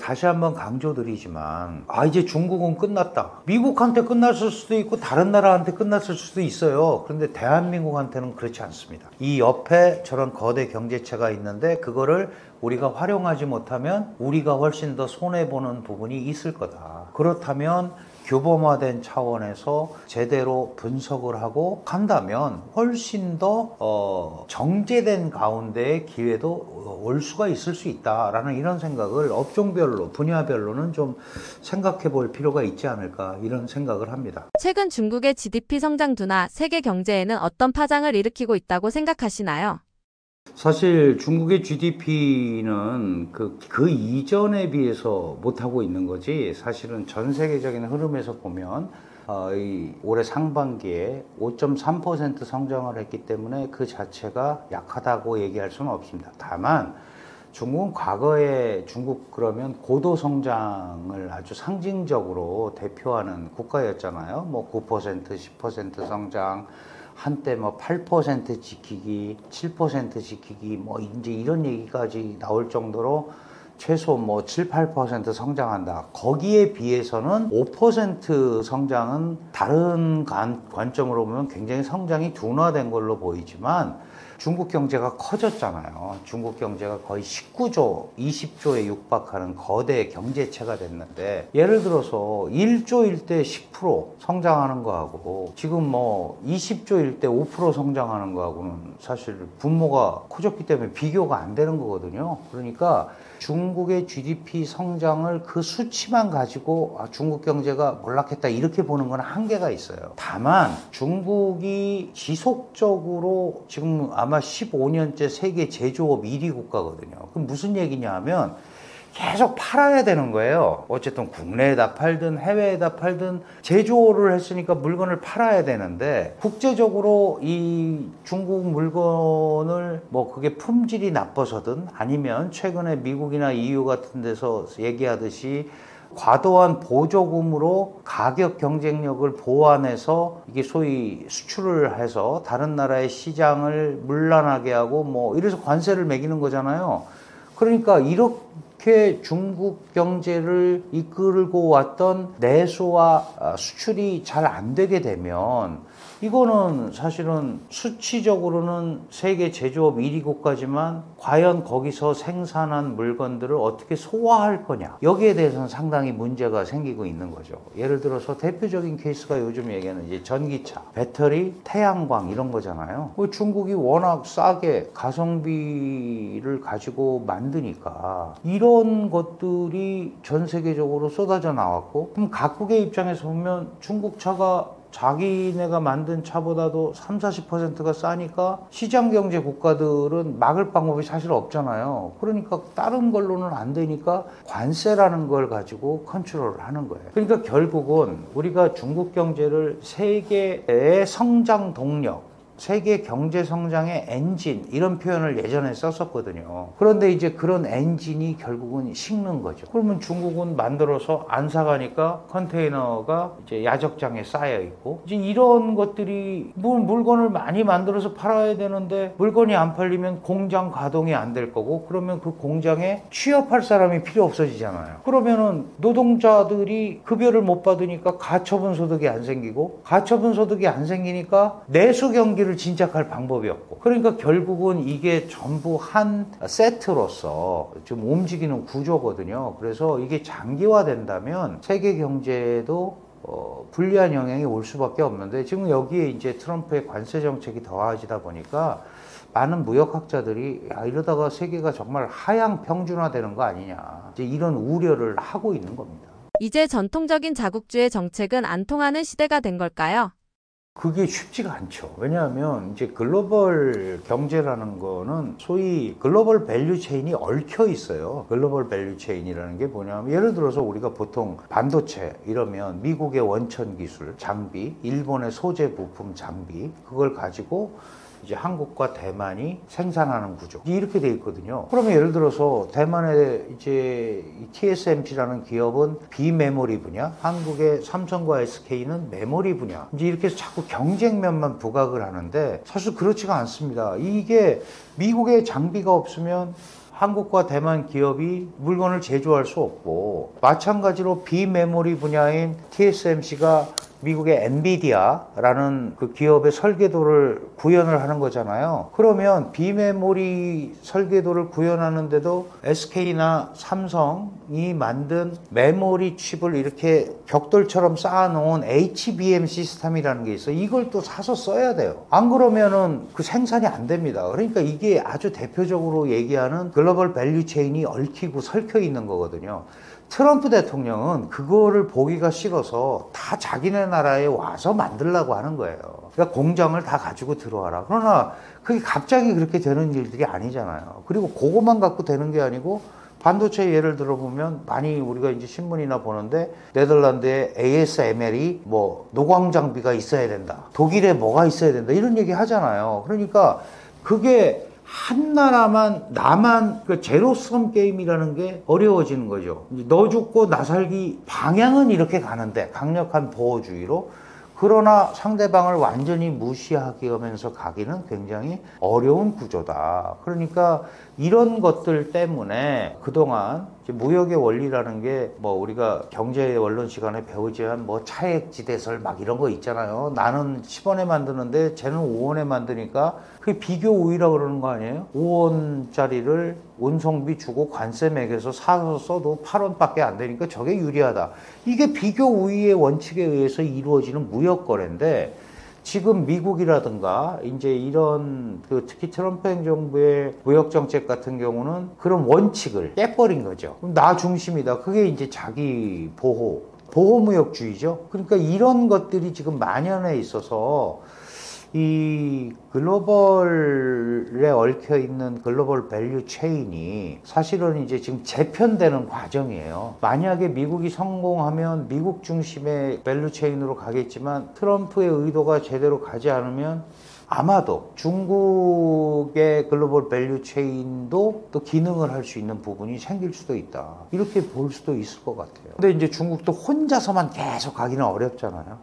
다시 한번 강조드리지만 이제 중국은 끝났다. 미국한테 끝났을 수도 있고 다른 나라한테 끝났을 수도 있어요. 그런데 대한민국한테는 그렇지 않습니다. 이 옆에 저런 거대 경제체가 있는데 그거를 우리가 활용하지 못하면 우리가 훨씬 더 손해보는 부분이 있을 거다. 그렇다면 규범화된 차원에서 제대로 분석을 하고 간다면 훨씬 더 정제된 가운데의 기회도 올 수가 있을 수 있다라는 이런 생각을 업종별로 분야별로는 좀 생각해 볼 필요가 있지 않을까 이런 생각을 합니다. 최근 중국의 GDP 성장 둔화 세계 경제에는 어떤 파장을 일으키고 있다고 생각하시나요? 사실 중국의 GDP는 그 이전에 비해서 못하고 있는 거지 사실은 전 세계적인 흐름에서 보면 올해 상반기에 5.3% 성장을 했기 때문에 그 자체가 약하다고 얘기할 수는 없습니다. 다만 중국은 과거에 그러면 고도 성장을 아주 상징적으로 대표하는 국가였잖아요. 뭐 9%, 10% 성장, 한때 뭐 8% 지키기, 7% 지키기, 뭐 이제 이런 얘기까지 나올 정도로 최소 뭐 7, 8% 성장한다. 거기에 비해서는 5% 성장은 다른 관점으로 보면 굉장히 성장이 둔화된 걸로 보이지만 중국 경제가 커졌잖아요. 중국 경제가 거의 19조, 20조에 육박하는 거대 경제체가 됐는데 예를 들어서 1조일 때 10% 성장하는 거하고 지금 뭐 20조일 때 5% 성장하는 거하고는 사실 분모가 커졌기 때문에 비교가 안 되는 거거든요. 그러니까 중국의 GDP 성장을 그 수치만 가지고 중국 경제가 몰락했다 이렇게 보는 건 한계가 있어요. 다만 중국이 지속적으로 지금 아마 15년째 세계 제조업 1위 국가거든요. 그럼 무슨 얘기냐 하면 계속 팔아야 되는 거예요. 어쨌든 국내에다 팔든 해외에다 팔든 제조를 했으니까 물건을 팔아야 되는데 국제적으로 이 중국 물건을 뭐 그게 품질이 나빠서든 아니면 최근에 미국이나 EU 같은 데서 얘기하듯이 과도한 보조금으로 가격 경쟁력을 보완해서 이게 소위 수출을 해서 다른 나라의 시장을 문란하게 하고 뭐 이래서 관세를 매기는 거잖아요. 그러니까 이렇게 중국 경제를 이끌고 왔던 내수와 수출이 잘 안 되게 되면 이거는 사실은 수치적으로는 세계 제조업 1위 국가지만 과연 거기서 생산한 물건들을 어떻게 소화할 거냐 여기에 대해서는 상당히 문제가 생기고 있는 거죠. 예를 들어서 대표적인 케이스가 요즘 얘기하는 이제 전기차, 배터리, 태양광 이런 거잖아요. 중국이 워낙 싸게 가성비를 가지고 만드니까 이런 것들이 전 세계적으로 쏟아져 나왔고 그럼 각국의 입장에서 보면 중국 차가 자기네가 만든 차보다도 30-40%가 싸니까 시장경제 국가들은 막을 방법이 사실 없잖아요. 그러니까 다른 걸로는 안 되니까 관세라는 걸 가지고 컨트롤을 하는 거예요. 그러니까 결국은 우리가 중국 경제를 세계의 성장 동력, 세계 경제 성장의 엔진 이런 표현을 예전에 썼었거든요. 그런데 이제 그런 엔진이 결국은 식는 거죠. 그러면 중국은 만들어서 안 사가니까 컨테이너가 이제 야적장에 쌓여 있고 이제 이런 것들이 물건을 많이 만들어서 팔아야 되는데 물건이 안 팔리면 공장 가동이 안 될 거고 그러면 그 공장에 취업할 사람이 필요 없어지잖아요. 그러면은 노동자들이 급여를 못 받으니까 가처분 소득이 안 생기고 가처분 소득이 안 생기니까 내수 경기 경기를 진작할 방법이 없고, 그러니까 결국은 이게 전부 한 세트로서 좀 움직이는 구조거든요. 그래서 이게 장기화된다면 세계 경제에도 불리한 영향이 올 수밖에 없는데, 지금 여기에 이제 트럼프의 관세 정책이 더해지다 보니까 많은 무역학자들이 야, 이러다가 세계가 정말 하향 평준화되는 거 아니냐, 이제 이런 우려를 하고 있는 겁니다. 이제 전통적인 자국주의 정책은 안 통하는 시대가 된 걸까요? 그게 쉽지가 않죠. 왜냐하면 이제 글로벌 경제라는 거는 소위 글로벌 밸류 체인이 얽혀 있어요. 글로벌 밸류 체인이라는 게 뭐냐면, 예를 들어서 우리가 보통 반도체 이러면 미국의 원천 기술, 장비, 일본의 소재 부품, 장비, 그걸 가지고 이제 한국과 대만이 생산하는 구조, 이렇게 돼 있거든요. 그러면 예를 들어서 대만의 이제 TSMC라는 기업은 비메모리 분야, 한국의 삼성과 SK는 메모리 분야, 이제 이렇게 해서 자꾸 경쟁면만 부각을 하는데, 사실 그렇지가 않습니다. 이게 미국의 장비가 없으면 한국과 대만 기업이 물건을 제조할 수 없고, 마찬가지로 비메모리 분야인 TSMC가 미국의 엔비디아라는 그 기업의 설계도를 구현을 하는 거잖아요. 그러면 비메모리 설계도를 구현하는데도 SK나 삼성이 만든 메모리 칩을 이렇게 벽돌처럼 쌓아놓은 HBM 시스템이라는 게 있어요. 이걸 또 사서 써야 돼요. 안 그러면은 그 생산이 안 됩니다. 그러니까 이게 아주 대표적으로 얘기하는 글로벌 밸류 체인이 얽히고 설켜 있는 거거든요. 트럼프 대통령은 그거를 보기가 싫어서 다 자기네 나라에 와서 만들려고 하는 거예요. 그러니까 공장을 다 가지고 들어와라. 그러나 그게 갑자기 그렇게 되는 일들이 아니잖아요. 그리고 그것만 갖고 되는 게 아니고, 반도체 예를 들어보면 많이 우리가 이제 신문이나 보는데, 네덜란드에 ASML이 뭐 노광 장비가 있어야 된다, 독일에 뭐가 있어야 된다, 이런 얘기 하잖아요. 그러니까 그게 한 나라만, 나만, 그 제로섬 게임이라는 게 어려워지는 거죠. 너 죽고 나 살기 방향은 이렇게 가는데, 강력한 보호주의로. 그러나 상대방을 완전히 무시하기 하면서 가기는 굉장히 어려운 구조다. 그러니까 이런 것들 때문에 그동안 무역의 원리라는 게, 뭐 우리가 경제 원론 시간에 배우지만 뭐 차액지대설 막 이런 거 있잖아요. 나는 10원에 만드는데 쟤는 5원에 만드니까 그게 비교 우위라고 그러는 거 아니에요? 5원짜리를 운송비 주고 관세 매겨서 사서 써도 8원밖에 안 되니까 저게 유리하다. 이게 비교 우위의 원칙에 의해서 이루어지는 무역 거래인데, 지금 미국이라든가 이제 이런 그 특히 트럼프 행정부의 무역 정책 같은 경우는 그런 원칙을 깨버린 거죠. 그럼 나 중심이다. 그게 이제 자기 보호무역주의죠. 그러니까 이런 것들이 지금 만연해 있어서 이 글로벌에 얽혀 있는 글로벌 밸류 체인이 사실은 이제 지금 재편되는 과정이에요. 만약에 미국이 성공하면 미국 중심의 밸류 체인으로 가겠지만, 트럼프의 의도가 제대로 가지 않으면 아마도 중국의 글로벌 밸류 체인도 또 기능을 할 수 있는 부분이 생길 수도 있다, 이렇게 볼 수도 있을 것 같아요. 근데 이제 중국도 혼자서만 계속 가기는 어렵잖아요.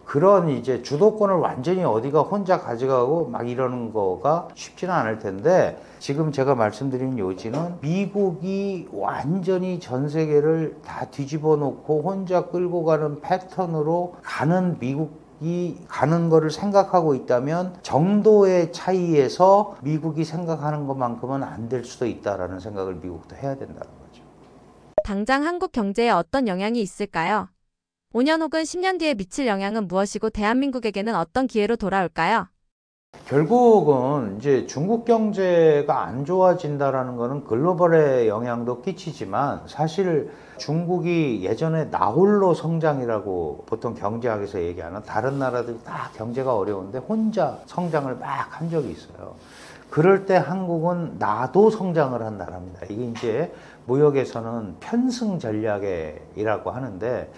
그런 이제 주도권을 완전히 어디가 혼자 가져가고 막 이러는 거가 쉽지는 않을 텐데, 지금 제가 말씀드린 요지는 미국이 완전히 전 세계를 다 뒤집어 놓고 혼자 끌고 가는 패턴으로 가는 이 가는 거를 생각하고 있다면, 정도의 차이에서 미국이 생각하는 것만큼은 안 될 수도 있다라는 생각을 미국도 해야 된다는 거죠. 당장 한국 경제에 어떤 영향이 있을까요? 5년 혹은 10년 뒤에 미칠 영향은 무엇이고, 대한민국에게는 어떤 기회로 돌아올까요? 결국은 이제 중국 경제가 안 좋아진다라는 거는 글로벌에 영향도 끼치지만, 사실 중국이 예전에 나홀로 성장이라고 보통 경제학에서 얘기하는, 다른 나라들이 다 경제가 어려운데 혼자 성장을 막 한 적이 있어요. 그럴 때 한국은 나도 성장을 한 나라입니다. 이게 이제 무역에서는 편승 전략이라고 하는데,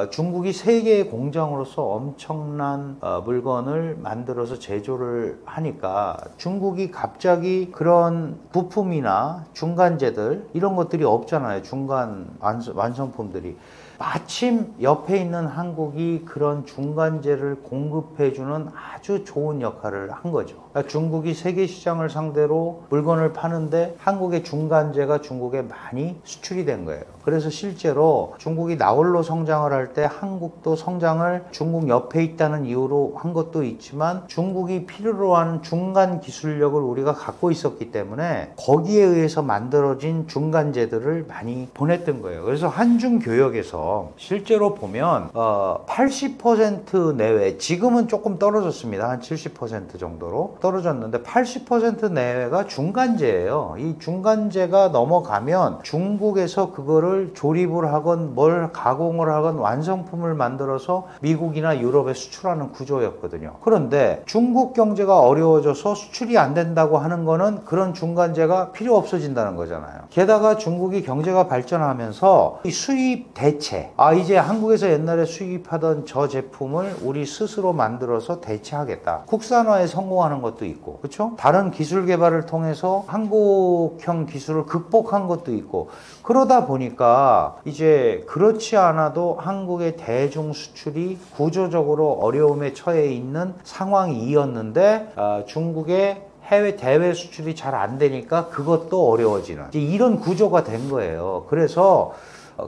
중국이 세계의 공장으로서 엄청난 물건을 만들어서 제조를 하니까, 중국이 갑자기 그런 부품이나 중간재들 이런 것들이 없잖아요. 중간 완성품들이. 마침 옆에 있는 한국이 그런 중간재를 공급해주는 아주 좋은 역할을 한 거죠. 그러니까 중국이 세계 시장을 상대로 물건을 파는데 한국의 중간재가 중국에 많이 수출이 된 거예요. 그래서 실제로 중국이 나홀로 성장을 할 때 한국도 성장을 중국 옆에 있다는 이유로 한 것도 있지만 중국이 필요로 하는 중간 기술력을 우리가 갖고 있었기 때문에 거기에 의해서 만들어진 중간재들을 많이 보냈던 거예요. 그래서 한중 교역에서 실제로 보면 80% 내외, 지금은 조금 떨어졌습니다. 한 70% 정도로 떨어졌는데 80% 내외가 중간재예요. 이 중간재가 넘어가면 중국에서 그거를 조립을 하건 뭘 가공을 하건 완성품을 만들어서 미국이나 유럽에 수출하는 구조였거든요. 그런데 중국 경제가 어려워져서 수출이 안 된다고 하는 거는 그런 중간재가 필요 없어진다는 거잖아요. 게다가 중국이 경제가 발전하면서 이 수입 대체, 이제 한국에서 옛날에 수입하던 저 제품을 우리 스스로 만들어서 대체하겠다. 국산화에 성공하는 것도 있고, 그렇죠? 다른 기술 개발을 통해서 한국형 기술을 극복한 것도 있고, 그러다 보니까 이제 그렇지 않아도 한국의 대중 수출이 구조적으로 어려움에 처해 있는 상황이었는데 중국의 해외 대외 수출이 잘 안 되니까 그것도 어려워지는 이제 이런 구조가 된 거예요. 그래서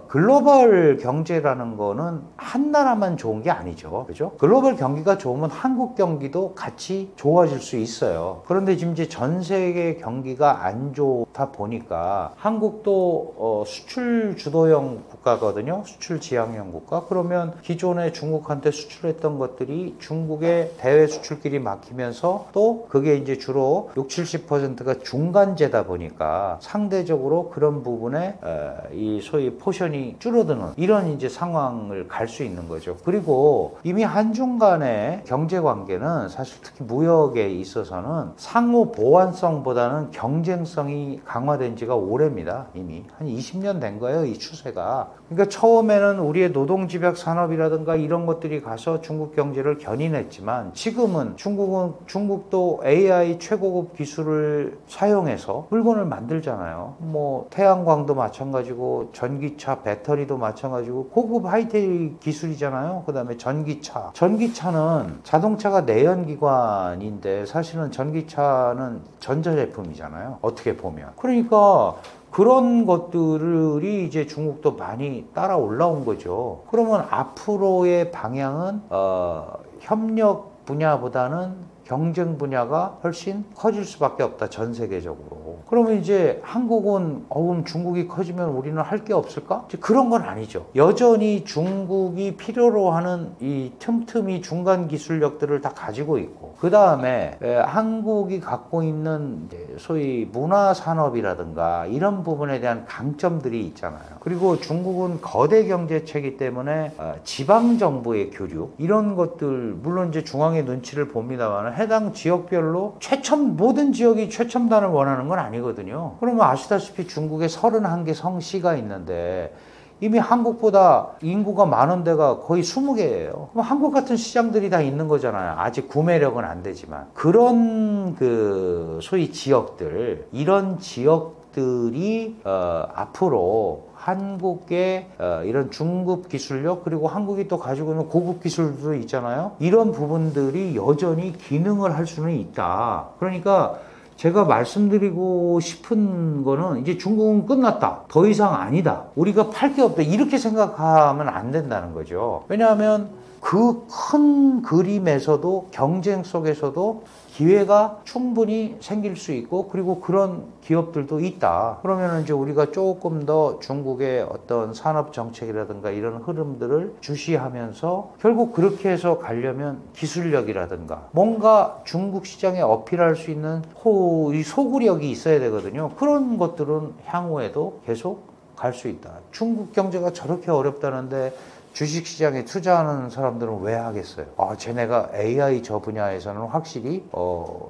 글로벌 경제라는 거는 한 나라만 좋은 게 아니죠. 그죠? 글로벌 경기가 좋으면 한국 경기도 같이 좋아질 수 있어요. 그런데 지금 이제 전 세계 경기가 안 좋다 보니까 한국도 수출 주도형 국가거든요. 수출 지향형 국가. 그러면 기존에 중국한테 수출했던 것들이 중국의 대외 수출길이 막히면서 또 그게 이제 주로 60, 70%가 중간재다 보니까 상대적으로 그런 부분에 이 소위 포션이 줄어드는 이런 이제 상황을 갈 수 있는 거죠. 그리고 이미 한중 간의 경제 관계는 사실 특히 무역에 있어서는 상호 보완성보다는 경쟁성이 강화된 지가 오래입니다. 이미 한 20년 된 거예요, 이 추세가. 그러니까 처음에는 우리의 노동집약 산업이라든가 이런 것들이 가서 중국 경제를 견인했지만 지금은 중국도 AI 최고급 기술을 사용해서 물건을 만들잖아요. 뭐 태양광도 마찬가지고 전기차 배터리도 마찬가지고 고급 하이테크 기술이잖아요. 그 다음에 전기차는 자동차가 내연기관인데 사실은 전기차는 전자제품이잖아요. 어떻게 보면. 그러니까 그런 것들이 이제 중국도 많이 따라 올라온 거죠. 그러면 앞으로의 방향은 협력 분야보다는 경쟁 분야가 훨씬 커질 수밖에 없다, 전 세계적으로. 그러면 이제 한국은 중국이 커지면 우리는 할 게 없을까? 그런 건 아니죠. 여전히 중국이 필요로 하는 이 틈틈이 중간 기술력들을 다 가지고 있고, 그 다음에 한국이 갖고 있는 소위 문화 산업이라든가 이런 부분에 대한 강점들이 있잖아요. 그리고 중국은 거대 경제체이기 때문에 지방 정부의 교류 이런 것들, 물론 이제 중앙의 눈치를 봅니다만 해당 지역별로 모든 지역이 최첨단을 원하는 건 아니거든요. 그러면 아시다시피 중국에 31개 성시가 있는데 이미 한국보다 인구가 많은 데가 거의 20개예요. 그럼 한국 같은 시장들이 다 있는 거잖아요. 아직 구매력은 안 되지만. 그런 소위 지역들, 이런 지역들이 앞으로 한국의 이런 중급 기술력, 그리고 한국이 또 가지고 있는 고급 기술도 있잖아요. 이런 부분들이 여전히 기능을 할 수는 있다. 그러니까 제가 말씀드리고 싶은 거는 이제 중국은 끝났다. 더 이상 아니다. 우리가 팔 게 없다. 이렇게 생각하면 안 된다는 거죠. 왜냐하면 그 큰 그림에서도 경쟁 속에서도 기회가 충분히 생길 수 있고, 그리고 그런 기업들도 있다. 그러면 이제 우리가 조금 더 중국의 어떤 산업 정책이라든가 이런 흐름들을 주시하면서 결국 그렇게 해서 가려면 기술력이라든가 뭔가 중국 시장에 어필할 수 있는 소구력이 있어야 되거든요. 그런 것들은 향후에도 계속 갈 수 있다. 중국 경제가 저렇게 어렵다는데 주식시장에 투자하는 사람들은 왜 하겠어요? 쟤네가 AI 저 분야에서는 확실히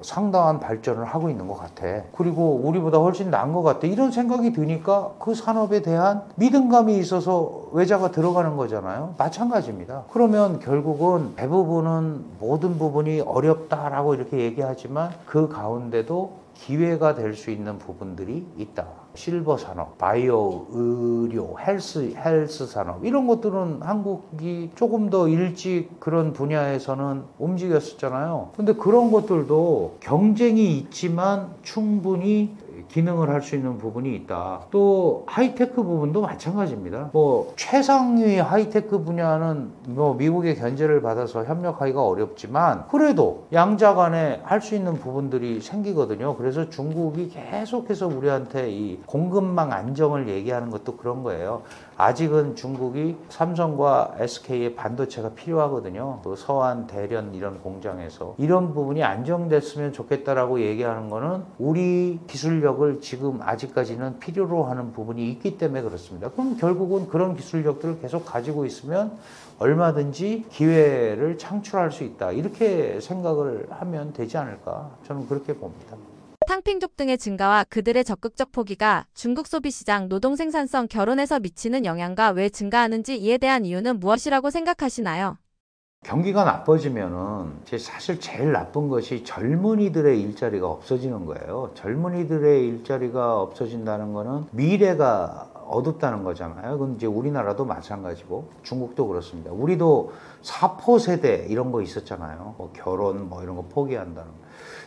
상당한 발전을 하고 있는 것 같아. 그리고 우리보다 훨씬 나은 것 같아. 이런 생각이 드니까 그 산업에 대한 믿음감이 있어서 외자가 들어가는 거잖아요. 마찬가지입니다. 그러면 결국은 대부분은 모든 부분이 어렵다라고 이렇게 얘기하지만 그 가운데도 기회가 될 수 있는 부분들이 있다. 실버 산업, 바이오, 의료, 헬스 산업 이런 것들은 한국이 조금 더 일찍 그런 분야에서는 움직였었잖아요. 근데 그런 것들도 경쟁이 있지만 충분히 기능을 할 수 있는 부분이 있다. 또 하이테크 부분도 마찬가지입니다. 뭐 최상위 하이테크 분야는 뭐 미국의 견제를 받아서 협력하기가 어렵지만 그래도 양자 간에 할 수 있는 부분들이 생기거든요. 그래서 중국이 계속해서 우리한테 이 공급망 안정을 얘기하는 것도 그런 거예요. 아직은 중국이 삼성과 SK의 반도체가 필요하거든요. 그 서한, 대련 이런 공장에서 이런 부분이 안정됐으면 좋겠다라고 얘기하는 거는 우리 기술력을 지금 아직까지는 필요로 하는 부분이 있기 때문에 그렇습니다. 그럼 결국은 그런 기술력들을 계속 가지고 있으면 얼마든지 기회를 창출할 수 있다. 이렇게 생각을 하면 되지 않을까? 저는 그렇게 봅니다. 탕핑족 등의 증가와 그들의 적극적 포기가 중국 소비시장, 노동 생산성, 결혼에서 미치는 영향과 왜 증가하는지 이에 대한 이유는 무엇이라고 생각하시나요? 경기가 나빠지면은 사실 제일 나쁜 것이 젊은이들의 일자리가 없어지는 거예요. 젊은이들의 일자리가 없어진다는 거는 미래가 어둡다는 거잖아요. 그건 이제 우리나라도 마찬가지고 중국도 그렇습니다. 우리도 사포 세대 이런 거 있었잖아요. 뭐 결혼 뭐 이런 거 포기한다는 거.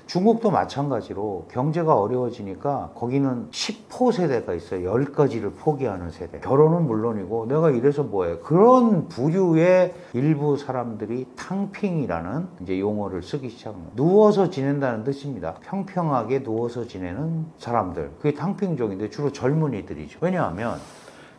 중국도 마찬가지로 경제가 어려워지니까 거기는 10호 세대가 있어요. 10가지를 포기하는 세대. 결혼은 물론이고 내가 이래서 뭐해. 그런 부류의 일부 사람들이 탕핑이라는 이제 용어를 쓰기 시작합니다. 누워서 지낸다는 뜻입니다. 평평하게 누워서 지내는 사람들. 그게 탕핑족인데 주로 젊은이들이죠. 왜냐하면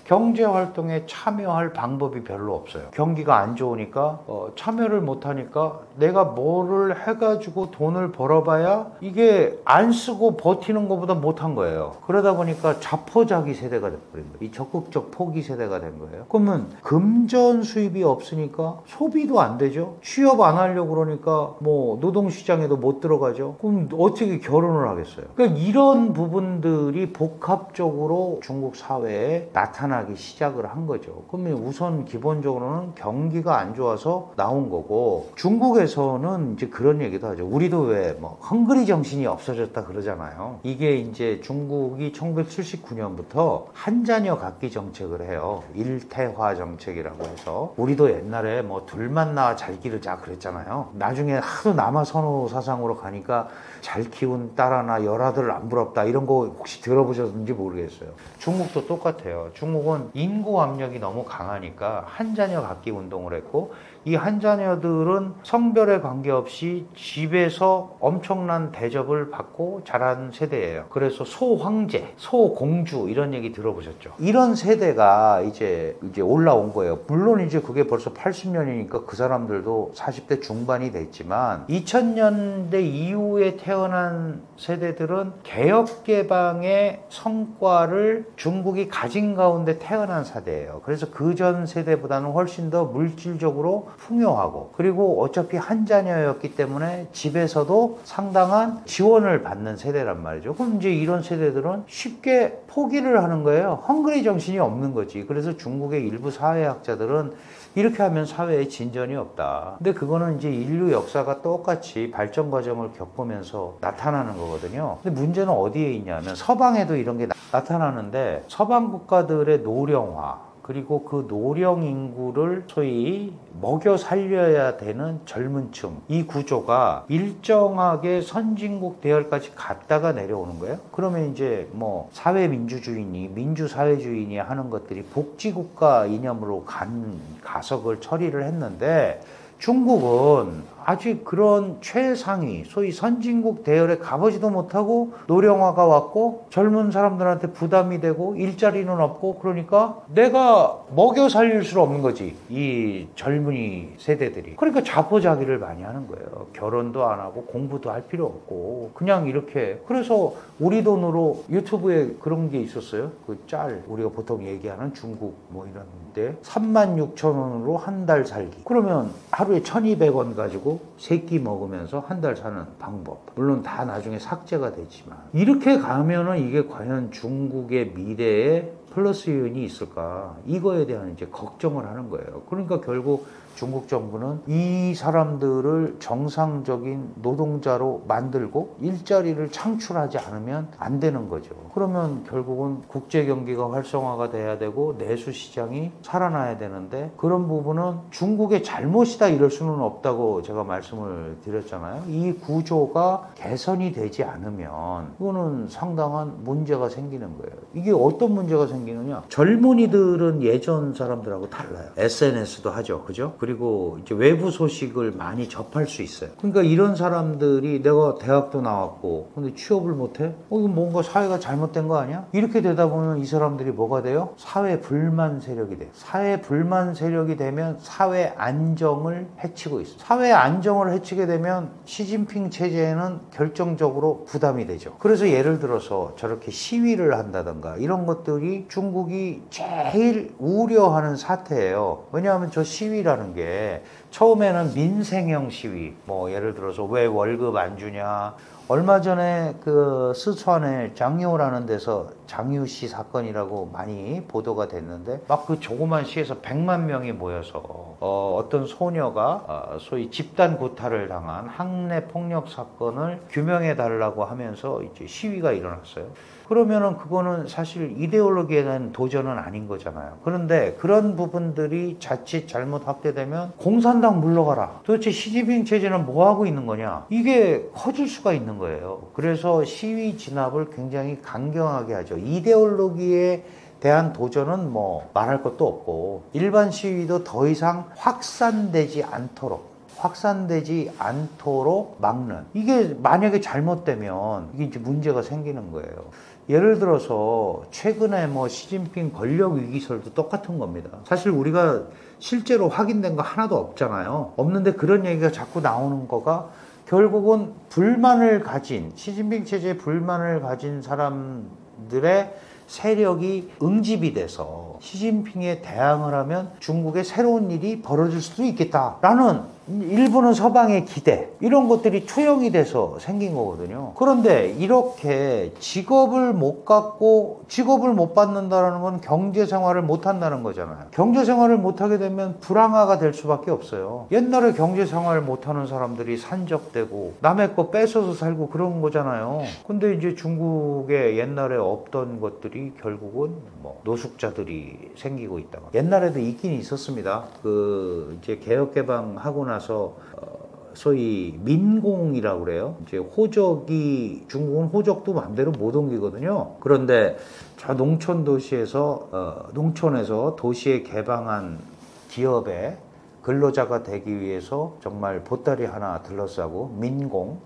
경제활동에 참여할 방법이 별로 없어요. 경기가 안 좋으니까 참여를 못하니까 내가 뭐를 해가지고 돈을 벌어봐야 이게 안 쓰고 버티는 것보다 못한 거예요. 그러다 보니까 자포자기 세대가 돼버린 거예요. 이 적극적 포기 세대가 된 거예요. 그러면 금전 수입이 없으니까 소비도 안 되죠. 취업 안 하려고 그러니까 뭐 노동시장에도 못 들어가죠. 그럼 어떻게 결혼을 하겠어요. 그러니까 이런 부분들이 복합적으로 중국 사회에 나타나기 시작을 한 거죠. 그러면 우선 기본적으로는 경기가 안 좋아서 나온 거고 중국에서는 이제 그런 얘기도 하죠. 우리도 왜 뭐 헝그리 정신이 없어졌다 그러잖아요. 이게 이제 중국이 1979년부터 한 자녀 갖기 정책을 해요. 일태화 정책이라고 해서 우리도 옛날에 뭐 둘만 낳아 잘 기르자 그랬잖아요. 나중에 하도 남아 선호 사상으로 가니까 잘 키운 딸 하나 열아들 안 부럽다 이런 거 혹시 들어보셨는지 모르겠어요. 중국도 똑같아요. 중국은 인구 압력이 너무 강하니까 한 자녀 갖기 운동을 했고 이 한 자녀들은 성별에 관계없이 집에서 엄청난 대접을 받고 자란 세대예요. 그래서 소황제, 소공주 이런 얘기 들어보셨죠? 이런 세대가 이제 올라온 거예요. 물론 이제 그게 벌써 80년이니까 그 사람들도 40대 중반이 됐지만 2000년대 이후에 태어난 세대들은 개혁개방의 성과를 중국이 가진 가운데 태어난 세대예요. 그래서 그 전 세대보다는 훨씬 더 물질적으로 풍요하고 그리고 어차피 한 자녀였기 때문에 집에서도 상당한 지원을 받는 세대란 말이죠. 그럼 이제 이런 세대들은 쉽게 포기를 하는 거예요. 헝그리 정신이 없는 거지. 그래서 중국의 일부 사회학자들은 이렇게 하면 사회에 진전이 없다. 근데 그거는 이제 인류 역사가 똑같이 발전 과정을 겪으면서 나타나는 거거든요. 근데 문제는 어디에 있냐면 서방에도 이런 게 나타나는데 서방 국가들의 노령화 그리고 그 노령 인구를 소위 먹여 살려야 되는 젊은 층 이 구조가 일정하게 선진국 대열까지 갔다가 내려오는 거예요. 그러면 이제 뭐 사회민주주의니 민주사회주의니 하는 것들이 복지국가 이념으로 가서 그걸 처리를 했는데 중국은 아직 그런 최상위 소위 선진국 대열에 가보지도 못하고 노령화가 왔고 젊은 사람들한테 부담이 되고 일자리는 없고 그러니까 내가 먹여 살릴 수 없는 거지 이 젊은이 세대들이. 그러니까 자포자기를 많이 하는 거예요. 결혼도 안 하고 공부도 할 필요 없고 그냥 이렇게. 그래서 우리 돈으로 유튜브에 그런 게 있었어요. 그 짤 우리가 보통 얘기하는 중국 뭐 이런데 36,000원으로 한 달 살기. 그러면 하루에 1,200원 가지고 3끼 먹으면서 한 달 사는 방법. 물론 다 나중에 삭제가 되지만 이렇게 가면은 이게 과연 중국의 미래에 플러스 요인이 있을까? 이거에 대한 이제 걱정을 하는 거예요. 그러니까 결국 중국 정부는 이 사람들을 정상적인 노동자로 만들고 일자리를 창출하지 않으면 안 되는 거죠. 그러면 결국은 국제 경기가 활성화가 돼야 되고 내수 시장이 살아나야 되는데 그런 부분은 중국의 잘못이다 이럴 수는 없다고 제가 말씀을 드렸잖아요. 이 구조가 개선이 되지 않으면 이거는 상당한 문제가 생기는 거예요. 이게 어떤 문제가 생기느냐? 젊은이들은 예전 사람들하고 달라요. SNS도 하죠. 그죠? 그리고 이제 외부 소식을 많이 접할 수 있어요. 그러니까 이런 사람들이 내가 대학도 나왔고 근데 취업을 못해? 이거 뭔가 사회가 잘못된 거 아니야? 이렇게 되다 보면 이 사람들이 뭐가 돼요? 사회 불만 세력이 돼요. 사회 불만 세력이 되면 사회 안정을 해치고 있어요. 사회 안정을 해치게 되면 시진핑 체제에는 결정적으로 부담이 되죠. 그래서 예를 들어서 저렇게 시위를 한다던가 이런 것들이 중국이 제일 우려하는 사태예요. 왜냐하면 저 시위라는 게 처음에는 민생형 시위, 뭐 예를 들어서 왜 월급 안 주냐, 얼마 전에 그 스촨의 장유라는 데서 장유씨 사건이라고 많이 보도가 됐는데 막 그 조그만 시에서 100만 명이 모여서 어떤 소녀가 소위 집단 구타를 당한 학내 폭력 사건을 규명해 달라고 하면서 이제 시위가 일어났어요. 그러면은 그거는 사실 이데올로기에 대한 도전은 아닌 거잖아요. 그런데 그런 부분들이 자칫 잘못 확대되면 공산당 물러가라. 도대체 시진핑 체제는 뭐 하고 있는 거냐? 이게 커질 수가 있는 거예요. 그래서 시위 진압을 굉장히 강경하게 하죠. 이데올로기에 대한 도전은 뭐 말할 것도 없고 일반 시위도 더 이상 확산되지 않도록 막는, 이게 만약에 잘못되면 이게 이제 문제가 생기는 거예요. 예를 들어서 최근에 뭐 시진핑 권력 위기설도 똑같은 겁니다. 사실 우리가 실제로 확인된 거 하나도 없잖아요. 없는데 그런 얘기가 자꾸 나오는 거가 결국은 시진핑 체제에 불만을 가진 사람들의 세력이 응집이 돼서 시진핑에 대항을 하면 중국에 새로운 일이 벌어질 수도 있겠다라는 일부는 서방의 기대, 이런 것들이 투영이 돼서 생긴 거거든요. 그런데 이렇게 직업을 못 받는다는 건 경제 생활을 못 한다는 거잖아요. 경제 생활을 못 하게 되면 불황화가 될 수밖에 없어요. 옛날에 경제 생활을 못 하는 사람들이 산적되고 남의 거 뺏어서 살고 그런 거잖아요. 근데 이제 중국에 옛날에 없던 것들이 결국은 뭐 노숙자들이 생기고 있다가, 옛날에도 있긴 있었습니다. 그 이제 개혁 개방하고 나서 소위 민공이라고 그래요. 이제 중국은 호적도 마음대로 못 옮기거든요. 그런데 저 농촌 도시에서 농촌에서 도시에 개방한 기업에 근로자가 되기 위해서 정말 보따리 하나 들러싸고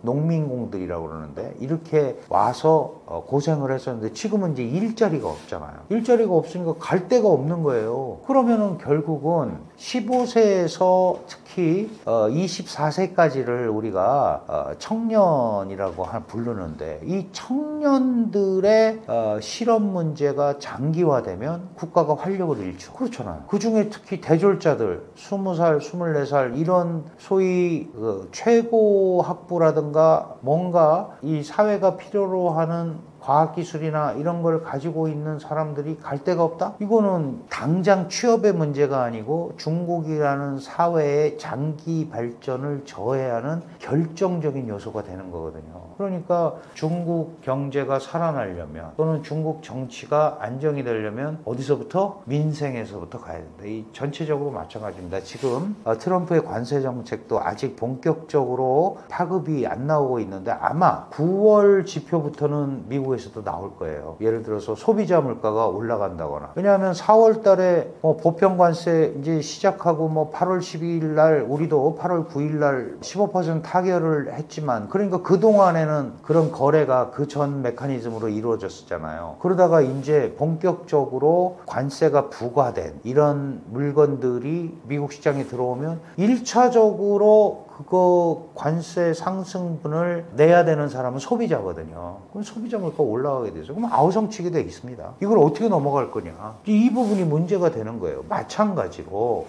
농민공들이라고 그러는데 이렇게 와서 고생을 했었는데 지금은 이제 일자리가 없잖아요. 일자리가 없으니까 갈 데가 없는 거예요. 그러면은 결국은 15세에서 특히 24세까지를 우리가 청년이라고 부르는데 이 청년들의 실업 문제가 장기화되면 국가가 활력을 잃죠. 그렇잖아요. 그중에 특히 대졸자들 20살 24살 이런 소위 최고 학부라든가 뭔가 이 사회가 필요로 하는 과학기술이나 이런 걸 가지고 있는 사람들이 갈 데가 없다? 이거는 당장 취업의 문제가 아니고 중국이라는 사회의 장기 발전을 저해하는 결정적인 요소가 되는 거거든요. 그러니까 중국 경제가 살아나려면 또는 중국 정치가 안정이 되려면 어디서부터? 민생에서부터 가야 된다. 이 전체적으로 마찬가지입니다. 지금 트럼프의 관세 정책도 아직 본격적으로 파급이 안 나오고 있는데 아마 9월 지표부터는 미국에서도 나올 거예요. 예를 들어서 소비자 물가가 올라간다거나. 왜냐하면 4월 달에 보편 관세 이제 시작하고 8월 12일 날 우리도 8월 9일 날 15% 타결을 했지만, 그러니까 그동안에는 그런 거래가 그 전 메커니즘으로 이루어졌었잖아요. 그러다가 이제 본격적으로 관세가 부과된 이런 물건들이 미국 시장에 들어오면 1차적으로 그거 관세 상승분을 내야 되는 사람은 소비자거든요. 그럼 소비자 물가가 올라가게 되죠. 그럼 아우성치게 돼 있습니다. 이걸 어떻게 넘어갈 거냐. 이 부분이 문제가 되는 거예요. 마찬가지로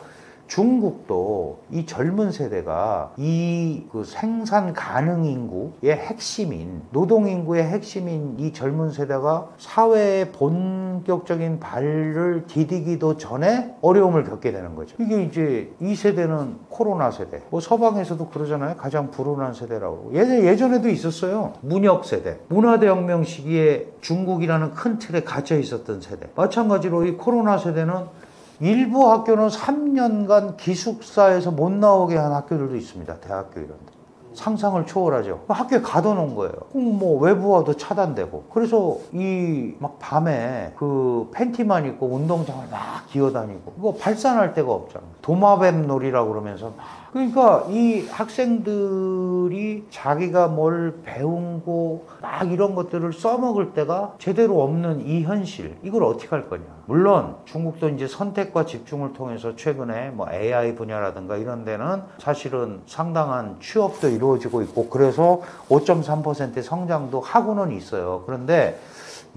중국도 이 젊은 세대가 이 그 생산 가능 인구의 핵심인, 노동 인구의 핵심인 이 젊은 세대가 사회의 본격적인 발을 디디기도 전에 어려움을 겪게 되는 거죠. 이게 이제 이 세대는 코로나 세대. 뭐 서방에서도 그러잖아요. 가장 불운한 세대라고. 예전에도 있었어요. 문혁 세대. 문화대혁명 시기에 중국이라는 큰 틀에 갇혀 있었던 세대. 마찬가지로 이 코로나 세대는 일부 학교는 3년간 기숙사에서 못 나오게 한 학교들도 있습니다. 대학교 이런 데. 상상을 초월하죠. 학교에 가둬놓은 거예요. 뭐 외부와도 차단되고. 그래서 이 막 밤에 그 팬티만 입고 운동장을 막 기어다니고. 그거 발산할 데가 없잖아요. 도마뱀 놀이라고 그러면서 막. 그러니까 이 학생들이 자기가 뭘 배우고 막 이런 것들을 써먹을 때가 제대로 없는 이 현실. 이걸 어떻게 할 거냐. 물론 중국도 이제 선택과 집중을 통해서 최근에 뭐 AI 분야라든가 이런 데는 사실은 상당한 취업도 이루어지고 있고 그래서 5.3% 성장도 하고는 있어요. 그런데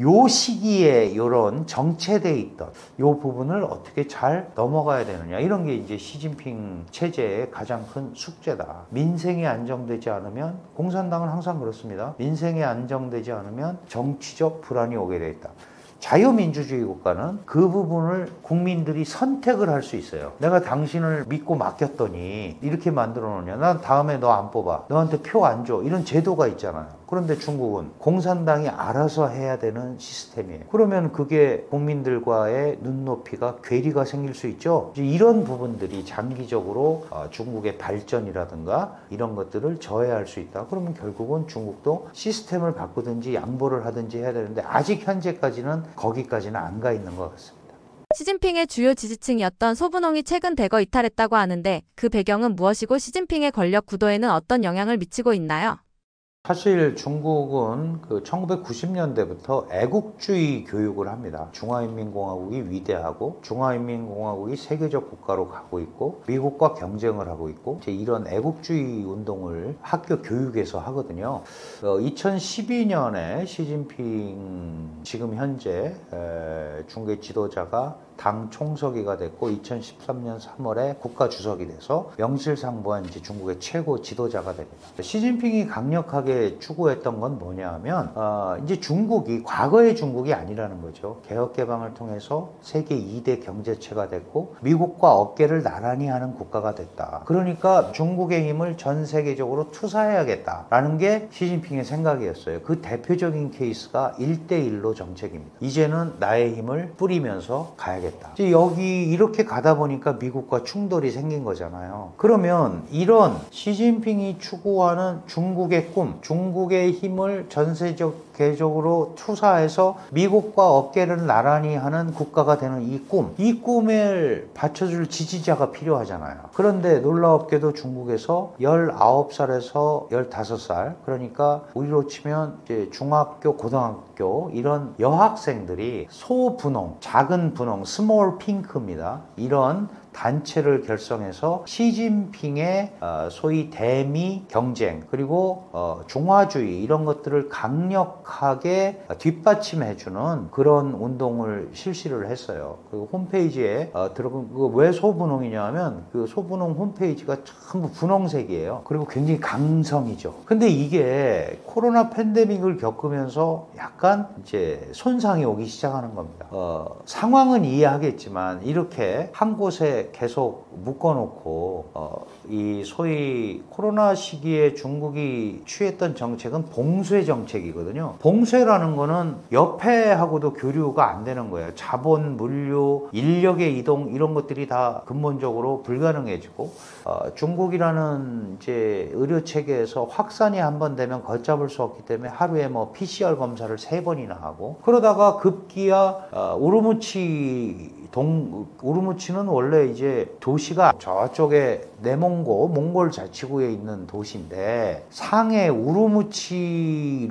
요 시기에 이런 정체돼 있던 요 부분을 어떻게 잘 넘어가야 되느냐 이런 게 이제 시진핑 체제의 가장 큰 숙제다. 민생이 안정되지 않으면 공산당은 항상 그렇습니다. 민생이 안정되지 않으면 정치적 불안이 오게 돼 있다. 자유민주주의 국가는 그 부분을 국민들이 선택을 할 수 있어요. 내가 당신을 믿고 맡겼더니 이렇게 만들어 놓냐. 난 다음에 너 안 뽑아. 너한테 표 안 줘. 이런 제도가 있잖아요. 그런데 중국은 공산당이 알아서 해야 되는 시스템이에요. 그러면 그게 국민들과의 눈높이가 괴리가 생길 수 있죠. 이제 이런 부분들이 장기적으로 중국의 발전이라든가 이런 것들을 저해할 수 있다. 그러면 결국은 중국도 시스템을 바꾸든지 양보를 하든지 해야 되는데 아직 현재까지는 거기까지는 안 가 있는 것 같습니다. 시진핑의 주요 지지층이었던 소분홍이 최근 대거 이탈했다고 하는데 그 배경은 무엇이고 시진핑의 권력 구도에는 어떤 영향을 미치고 있나요? 사실 중국은 그 1990년대부터 애국주의 교육을 합니다. 중화인민공화국이 위대하고 중화인민공화국이 세계적 국가로 가고 있고 미국과 경쟁을 하고 있고 이제 이런 애국주의 운동을 학교 교육에서 하거든요. 2012년에 시진핑 지금 현재 중국의 지도자가 당 총서기가 됐고 2013년 3월에 국가 주석이 돼서 명실상부한 이제 중국의 최고 지도자가 됩니다. 시진핑이 강력하게 추구했던 건 뭐냐 하면 이제 중국이 과거의 중국이 아니라는 거죠. 개혁 개방을 통해서 세계 2대 경제체가 됐고 미국과 어깨를 나란히 하는 국가가 됐다. 그러니까 중국의 힘을 전 세계적으로 투사해야겠다라는 게 시진핑의 생각이었어요. 그 대표적인 케이스가 1대1로 정책입니다. 이제는 나의 힘을 뿌리면서 가야겠다. 이제 여기 이렇게 가다 보니까 미국과 충돌이 생긴 거잖아요. 그러면 이런 시진핑이 추구하는 중국의 꿈, 중국의 힘을 전 세계적으로 투사해서 미국과 어깨를 나란히 하는 국가가 되는 이 꿈을 받쳐줄 지지자가 필요하잖아요. 그런데 놀랍게도 중국에서 19살에서 15살, 그러니까 우리로 치면 이제 중학교, 고등학교 이런 여학생들이 소분홍, 작은 분홍, 스몰 핑크입니다. 이런 단체를 결성해서 시진핑의 소위 대미 경쟁 그리고 중화주의 이런 것들을 강력하게 뒷받침해주는 그런 운동을 실시를 했어요. 그 홈페이지에 들어간 왜 소분홍이냐 하면 그 소분홍 홈페이지가 전부 분홍색이에요. 그리고 굉장히 강성이죠. 근데 이게 코로나 팬데믹을 겪으면서 약간 이제 손상이 오기 시작하는 겁니다. 상황은 이해하겠지만 이렇게 한 곳에 계속 묶어놓고 이 소위 코로나 시기에 중국이 취했던 정책은 봉쇄 정책이거든요. 봉쇄라는 거는 옆에하고도 교류가 안 되는 거예요. 자본, 물류, 인력의 이동 이런 것들이 다 근본적으로 불가능해지고 중국이라는 이제 의료 체계에서 확산이 한 번 되면 걷잡을 수 없기 때문에 하루에 뭐 PCR 검사를 3번이나 하고 그러다가 급기야 우르무치는 원래 이제 도시가 저쪽에 몽골 자치구에 있는 도시인데 상해 우루무치로라는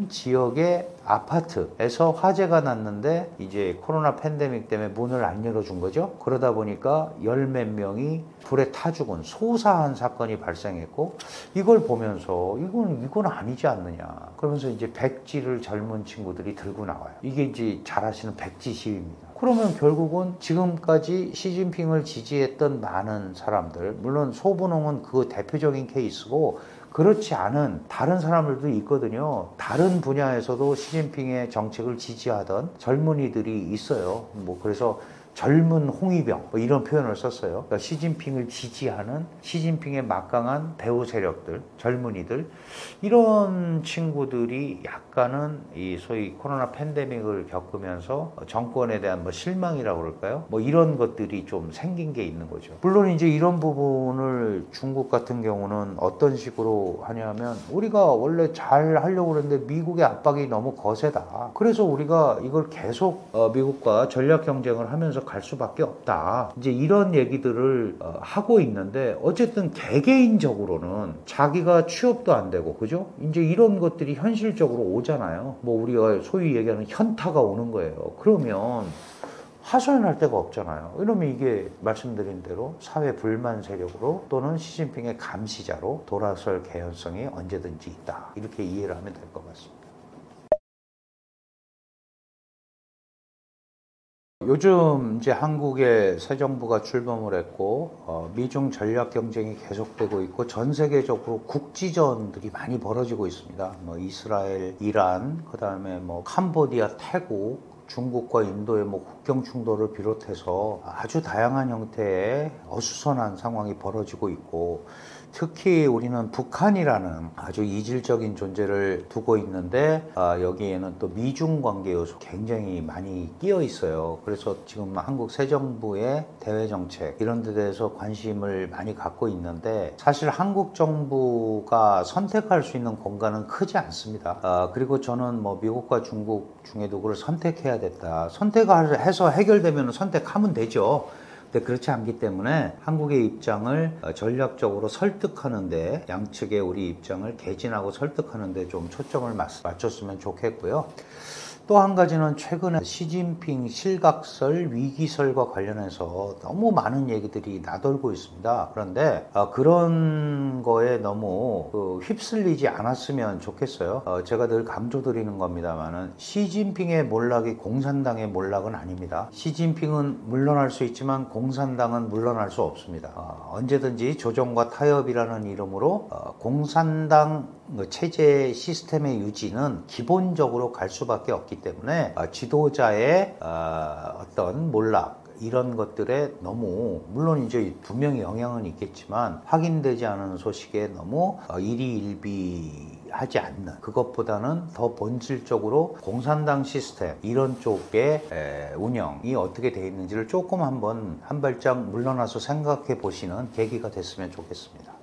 지역의 아파트에서 화재가 났는데 이제 코로나 팬데믹 때문에 문을 안 열어준 거죠. 그러다 보니까 열 몇 명이 불에 타 죽은 소사한 사건이 발생했고, 이걸 보면서 이건 아니지 않느냐. 그러면서 이제 백지를 젊은 친구들이 들고 나와요. 이게 이제 잘 아시는 백지 시위입니다. 그러면 결국은 지금까지 시진핑을 지지했던 많은 사람들, 물론 소분홍은 그 대표적인 케이스고, 그렇지 않은 다른 사람들도 있거든요. 다른 분야에서도 시진핑의 정책을 지지하던 젊은이들이 있어요. 뭐 그래서 젊은 홍위병 뭐 이런 표현을 썼어요. 그러니까 시진핑을 지지하는 시진핑의 막강한 배후 세력들, 젊은이들, 이런 친구들이 약간은 이 소위 코로나 팬데믹을 겪으면서 정권에 대한 뭐 실망이라고 그럴까요? 뭐 이런 것들이 좀 생긴 게 있는 거죠. 물론 이제 이런 부분을 중국 같은 경우는 어떤 식으로 하냐면, 우리가 원래 잘 하려고 그랬는데 미국의 압박이 너무 거세다. 그래서 우리가 이걸 계속 미국과 전략 경쟁을 하면서 갈 수밖에 없다. 이제 이런 얘기들을 하고 있는데, 어쨌든 개개인적으로는 자기가 취업도 안 되고, 그죠? 이제 이런 것들이 현실적으로 오잖아요. 뭐 우리가 소위 얘기하는 현타가 오는 거예요. 그러면 하소연할 데가 없잖아요. 이러면 이게 말씀드린 대로 사회 불만 세력으로 또는 시진핑의 감시자로 돌아설 개연성이 언제든지 있다. 이렇게 이해를 하면 될 것 같습니다. 요즘 이제 한국에 새 정부가 출범을 했고, 미중 전략 경쟁이 계속되고 있고, 전 세계적으로 국지전들이 많이 벌어지고 있습니다. 뭐 이스라엘, 이란, 그다음에 뭐 캄보디아, 태국, 중국과 인도의 뭐 국경 충돌을 비롯해서 아주 다양한 형태의 어수선한 상황이 벌어지고 있고, 특히 우리는 북한이라는 아주 이질적인 존재를 두고 있는데, 여기에는 또 미중 관계 요소 굉장히 많이 끼어 있어요. 그래서 지금 한국 새 정부의 대외 정책 이런 데 대해서 관심을 많이 갖고 있는데, 사실 한국 정부가 선택할 수 있는 공간은 크지 않습니다. 그리고 저는 뭐 미국과 중국 중에도 그걸 선택해야 됐다. 선택해서 해결되면 선택하면 되죠. 근데 그렇지 않기 때문에 한국의 입장을 전략적으로 설득하는데, 양측의 우리 입장을 개진하고 설득하는데 좀 초점을 맞췄으면 좋겠고요. 또 한 가지는 최근에 시진핑 실각설, 위기설과 관련해서 너무 많은 얘기들이 나돌고 있습니다. 그런데 그런 거에 너무 휩쓸리지 않았으면 좋겠어요. 제가 늘 강조드리는 겁니다만은, 시진핑의 몰락이 공산당의 몰락은 아닙니다. 시진핑은 물러날 수 있지만 공산당은 물러날 수 없습니다. 언제든지 조정과 타협이라는 이름으로 공산당 체제 시스템의 유지는 기본적으로 갈 수밖에 없기 때문에, 지도자의 어떤 몰락 이런 것들에 너무, 물론 이제 분명히 영향은 있겠지만 확인되지 않은 소식에 너무 일희일비하지 않는, 그것보다는 더 본질적으로 공산당 시스템 이런 쪽의 운영이 어떻게 돼 있는지를 조금 한 발짝 물러나서 생각해 보시는 계기가 됐으면 좋겠습니다.